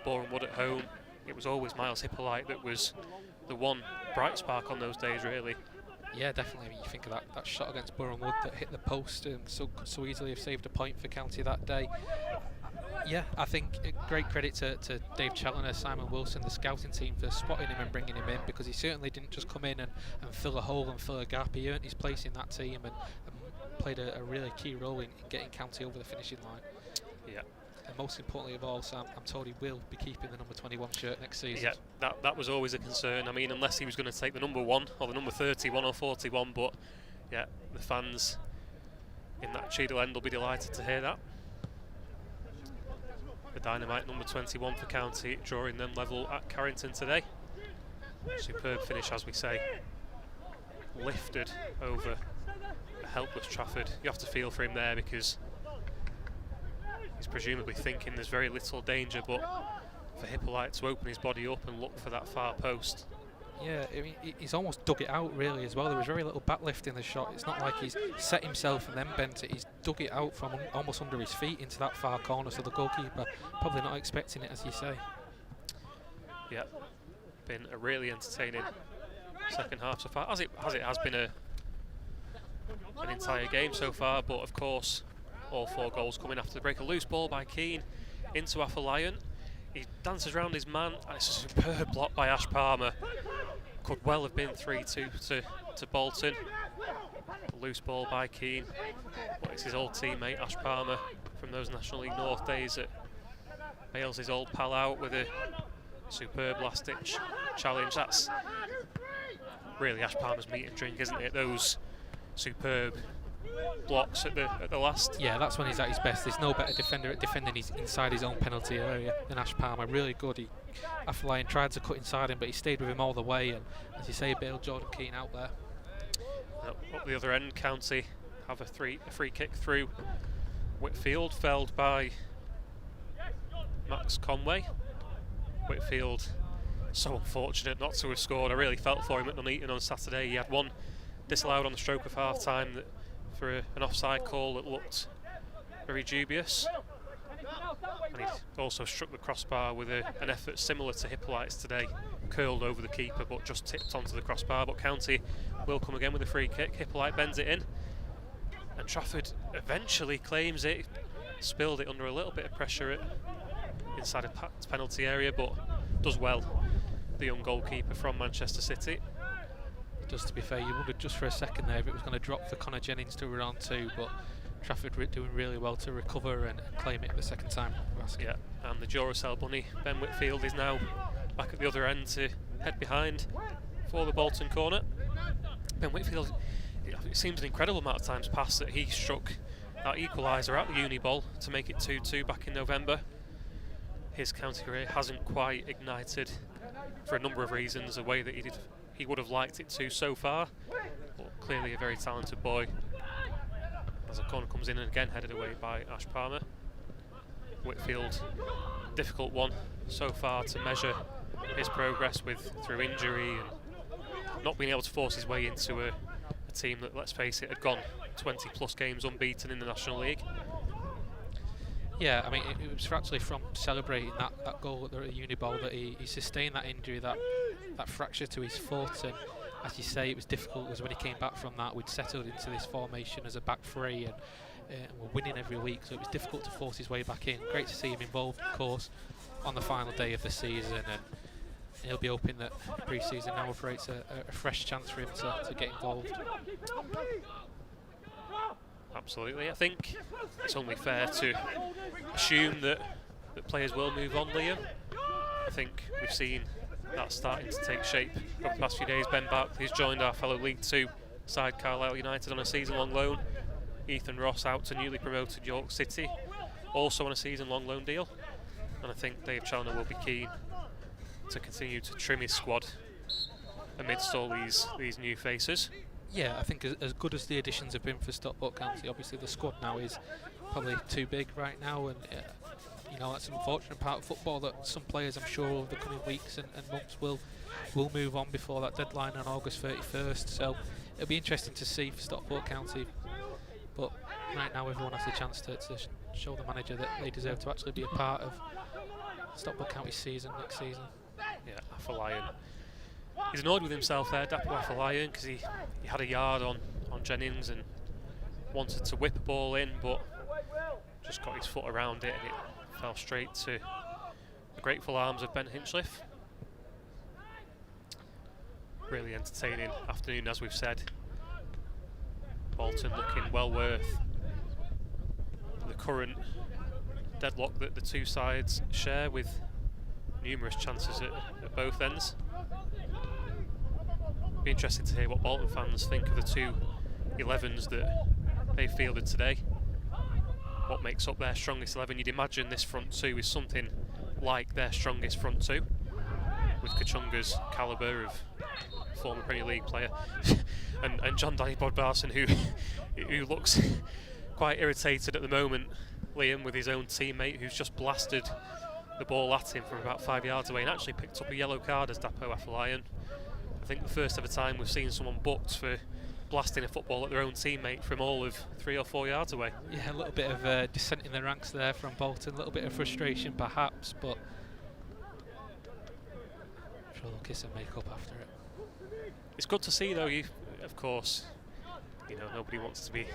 Boreham Wood at home. It was always Miles Hippolyte that was the one bright spark on those days, really. Yeah, definitely. I mean, you think of that shot against Byrne that hit the post and so easily have saved a point for County that day. Yeah, I think great credit to Dave Challoner, Simon Wilson, the scouting team for spotting him and bringing him in, because he certainly didn't just come in and fill a hole and fill a gap. He earned his place in that team and played a really key role in getting County over the finishing line. Yeah. And most importantly of all, Sam, I'm told he will be keeping the number 21 shirt next season. Yeah, that was always a concern. I mean, unless he was going to take the number 1 or the number 31 or 41, but yeah, the fans in that Cheadle end will be delighted to hear that. The dynamite number 21 for County, drawing them level at Carrington today. Superb finish, as we say. Lifted over a helpless Trafford. You have to feel for him there, because he's presumably thinking there's very little danger, but for Hippolyte to open his body up and look for that far post. Yeah, I mean, he's almost dug it out really as well. There was very little backlift in the shot. It's not like he's set himself and then bent it. He's dug it out from almost under his feet into that far corner, so the goalkeeper probably not expecting it, as you say. Yeah, been a really entertaining second half so far, as it has been an entire game so far. But of course, all 4 goals coming after the break. A loose ball by Keane into Afolayan. He dances around his man, and it's a superb block by Ash Palmer. Could well have been 3-2 to Bolton. A loose ball by Keane. But it's his old teammate Ash Palmer from those National League North days that bails his old pal out with a superb last-ditch challenge. That's really Ash Palmer's meat and drink, isn't it? Those superb blocks at the last. Yeah, that's when he's at his best. There's no better defender at defending inside his own penalty area than Ash Palmer. Really good. Afolayan tried to cut inside him, but he stayed with him all the way, and as you say, bailed Jordan Keane out there. Up the other end, County have a free kick through Whitfield, felled by Max Conway. Whitfield, so unfortunate not to have scored. I really felt for him at Nuneaton on Saturday. He had one disallowed on the stroke of half-time for an offside call that looked very dubious. And he also struck the crossbar with an effort similar to Hippolyte's today, curled over the keeper but just tipped onto the crossbar. But County will come again with a free kick. Hippolyte bends it in, and Trafford eventually claims it. Spilled it under a little bit of pressure inside a packed penalty area, but does well, the young goalkeeper from Manchester City. Just to be fair, you wondered just for a second there if it was going to drop for Connor Jennings to round 2, but Trafford doing really well to recover and claim it the second time. Yeah, and the Duracell bunny, Ben Whitfield, is now back at the other end to head behind for the Bolton corner. Ben Whitfield, it seems an incredible amount of times past that he struck that equaliser at the Uniball to make it 2-2 back in November. His County career hasn't quite ignited for a number of reasons the way that he would have liked it to so far, but clearly a very talented boy. As a corner comes in and again headed away by Ash Palmer. Whitfield, difficult one so far to measure his progress with through injury and not being able to force his way into a team that, let's face it, had gone 20 plus games unbeaten in the National League. Yeah, I mean, it was actually from celebrating that goal at the Uniball that he sustained that injury, that fracture to his foot, and as you say, it was difficult because when he came back from that, we'd settled into this formation as a back three, and we're winning every week, so it was difficult to force his way back in. Great to see him involved, of course, on the final day of the season, and he'll be hoping that pre-season now operates a fresh chance for him to get involved. Absolutely. I think it's only fair to assume that players will move on, Liam. I think we've seen that starting to take shape over the past few days. Ben Barkley has joined our fellow League Two side Carlisle United on a season-long loan. Ethan Ross out to newly promoted York City, also on a season-long loan deal. And I think Dave Challoner will be keen to continue to trim his squad amidst all these new faces. Yeah, I think as good as the additions have been for Stockport County, obviously the squad now is probably too big right now, and you know, that's an unfortunate part of football that some players, I'm sure, over the coming weeks and months will move on before that deadline on August 31st. So it'll be interesting to see for Stockport County, but right now everyone has the chance to show the manager that they deserve to actually be a part of Stockport County's season next season. Yeah, Afolayan He's annoyed with himself there, Dapper Lion, because he had a yard on Jennings and wanted to whip the ball in, but just got his foot around it and it fell straight to the grateful arms of Ben Hinchliffe. Really entertaining afternoon, as we've said. Bolton looking well worth the current deadlock that the two sides share, with numerous chances at both ends. Be interesting to hear what Bolton fans think of the two 11s that they fielded today. What makes up their strongest 11? You'd imagine this front two is something like their strongest front two, with Kachunga's calibre of former Premier League player and John Danny Bodvarsson, who looks quite irritated at the moment, Liam, with his own teammate who's just blasted the ball at him from about 5 yards away and actually picked up a yellow card as Dapo Afolayan. I think the first ever time we've seen someone booked for blasting a football at their own teammate from all of 3 or 4 yards away. Yeah, a little bit of dissent in the ranks there from Bolton, a little bit of frustration perhaps, but I'm sure they'll kiss and make up after it. It's good to see though, of course, nobody wants to be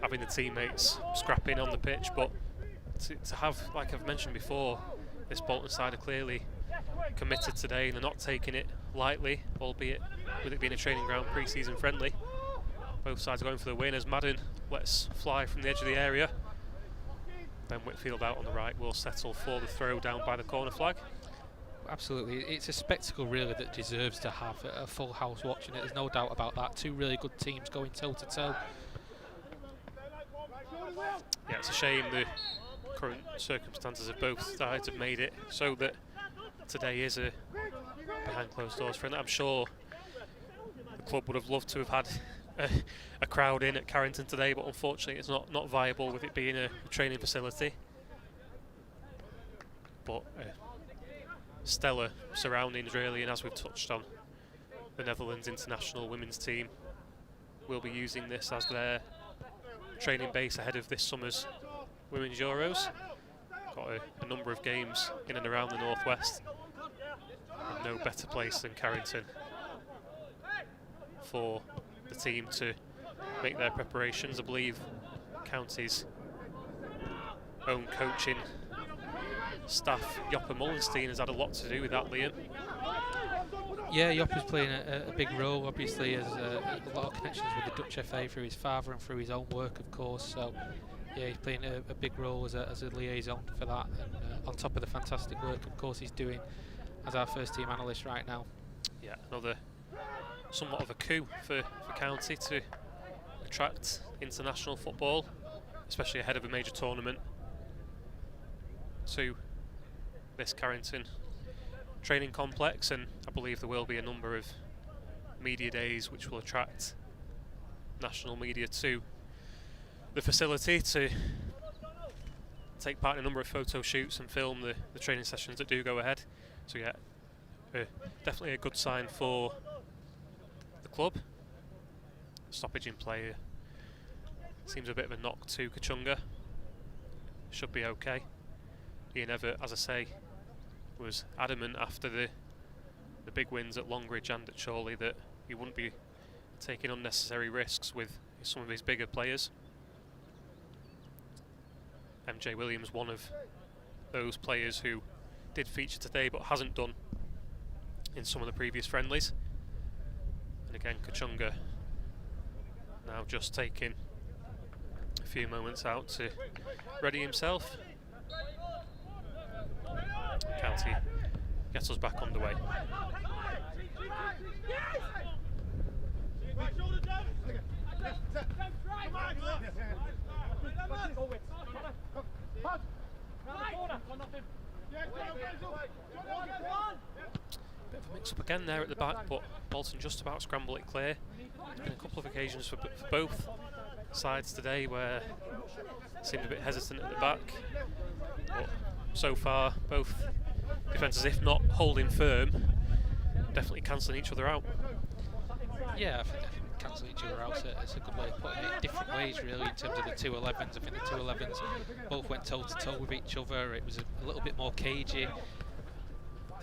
having the teammates scrapping on the pitch, but to have, like I've mentioned before, this Bolton side are clearly committed today and they're not taking it lightly, albeit with it being a training ground pre-season friendly. Both sides are going for the win as Madden lets fly from the edge of the area. Ben Whitfield out on the right will settle for the throw down by the corner flag. Absolutely, it's a spectacle really that deserves to have a full house watching it, there's no doubt about that. Two really good teams going toe to toe. Yeah, it's a shame the current circumstances of both sides have made it so that today is a behind closed doors friendly. I'm sure the club would have loved to have had a crowd in at Carrington today, but unfortunately it's not viable with it being a training facility. But stellar surroundings really, and as we've touched on, the Netherlands international women's team will be using this as their training base ahead of this summer's Women's Euros. Got a number of games in and around the northwest, and no better place than Carrington for the team to make their preparations. I believe County's own coaching staff, Joppa Mullenstein, has had a lot to do with that, Liam. Yeah, Joppa's playing a big role, obviously, has a lot of connections with the Dutch FA through his father and through his own work, of course, so yeah, he's playing a big role as a liaison for that, and on top of the fantastic work, of course, he's doing as our first team analyst right now. Yeah, another somewhat of a coup for County to attract international football, especially ahead of a major tournament, to this Carrington training complex, and I believe there will be a number of media days which will attract national media to the facility to take part in a number of photo shoots and film the training sessions that do go ahead. So yeah, definitely a good sign for the club. Stoppage in play seems a bit of a knock to Kachunga. Should be okay. Ian Everett, as I say, was adamant after the big wins at Longridge and at Chorley that he wouldn't be taking unnecessary risks with some of his bigger players. MJ Williams, one of those players who did feature today but hasn't done in some of the previous friendlies. And again, Kachunga now just taking a few moments out to ready himself. County gets us back underway. Bit of a mix-up again there at the back, but Bolton just about scramble it clear. There's been a couple of occasions for both sides today where seemed a bit hesitant at the back, but so far both defences, if not holding firm, definitely cancelling each other out. Yeah, I think cancelling each other out is a good way of putting it. Different ways really in terms of the two 11s. I think the two 11s both went toe to toe with each other. It was a little bit more cagey.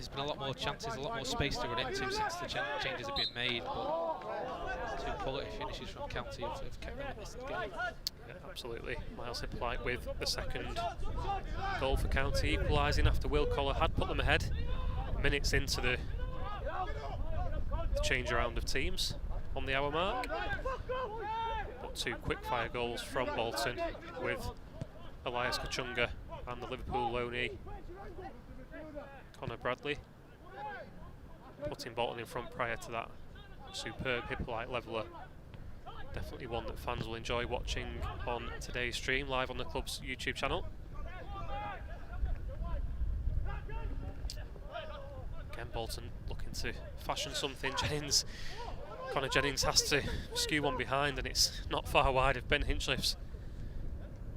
there's been a lot more chances, a lot more space to run into since the changes have been made. But 2 quality finishes from County have kept them in this game. Yeah, absolutely. Miles Hippolyte with the second goal for County, equalising after Will Collar had put them ahead minutes into the change around of teams on the hour mark. But 2 quick-fire goals from Bolton with Elias Kachunga and the Liverpool loanee Connor Bradley, putting Bolton in front prior to that superb Hippolyte leveller. Definitely one that fans will enjoy watching on today's stream, live on the club's YouTube channel. Again, Bolton looking to fashion something. Connor Jennings has to skew one behind, and it's not far wide of Ben Hinchlife's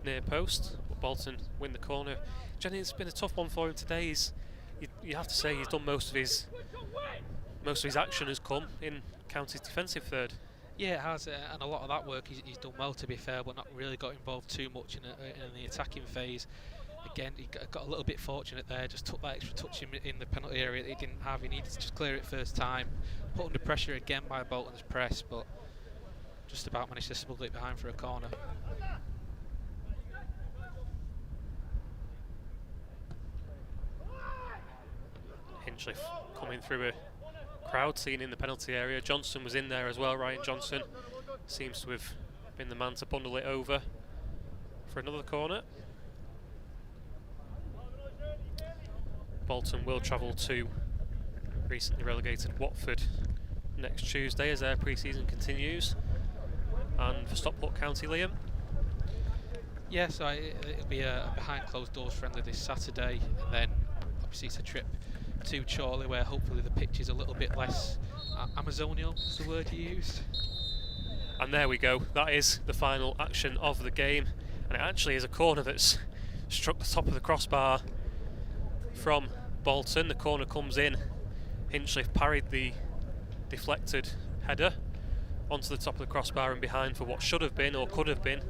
near post. But Bolton win the corner. Jennings has been a tough one for him today. You have to say he's done most of his action has come in County's defensive third. Yeah, it has, and a lot of that work he's done well, to be fair, but not really got involved too much in the attacking phase. Again, he got a little bit fortunate there, just took that extra touch in the penalty area that he didn't have. He needed to just clear it first time, put under pressure again by Bolton's press, but just about managed to smuggle it behind for a corner. Hinchliffe coming through a crowd scene in the penalty area. Johnson was in there as well. Ryan Johnson seems to have been the man to bundle it over for another corner. Bolton will travel to recently relegated Watford next Tuesday as their pre-season continues. And for Stockport County, Liam? Yeah, so it'll be a behind closed doors friendly this Saturday, and then obviously it's a trip to Chorley where hopefully the pitch is a little bit less Amazonial, is the word you used. And there we go, that is the final action of the game, and it actually is a corner that's struck the top of the crossbar from Bolton. The corner comes in, Hinchliffe parried the deflected header onto the top of the crossbar and behind for what should have been or could have been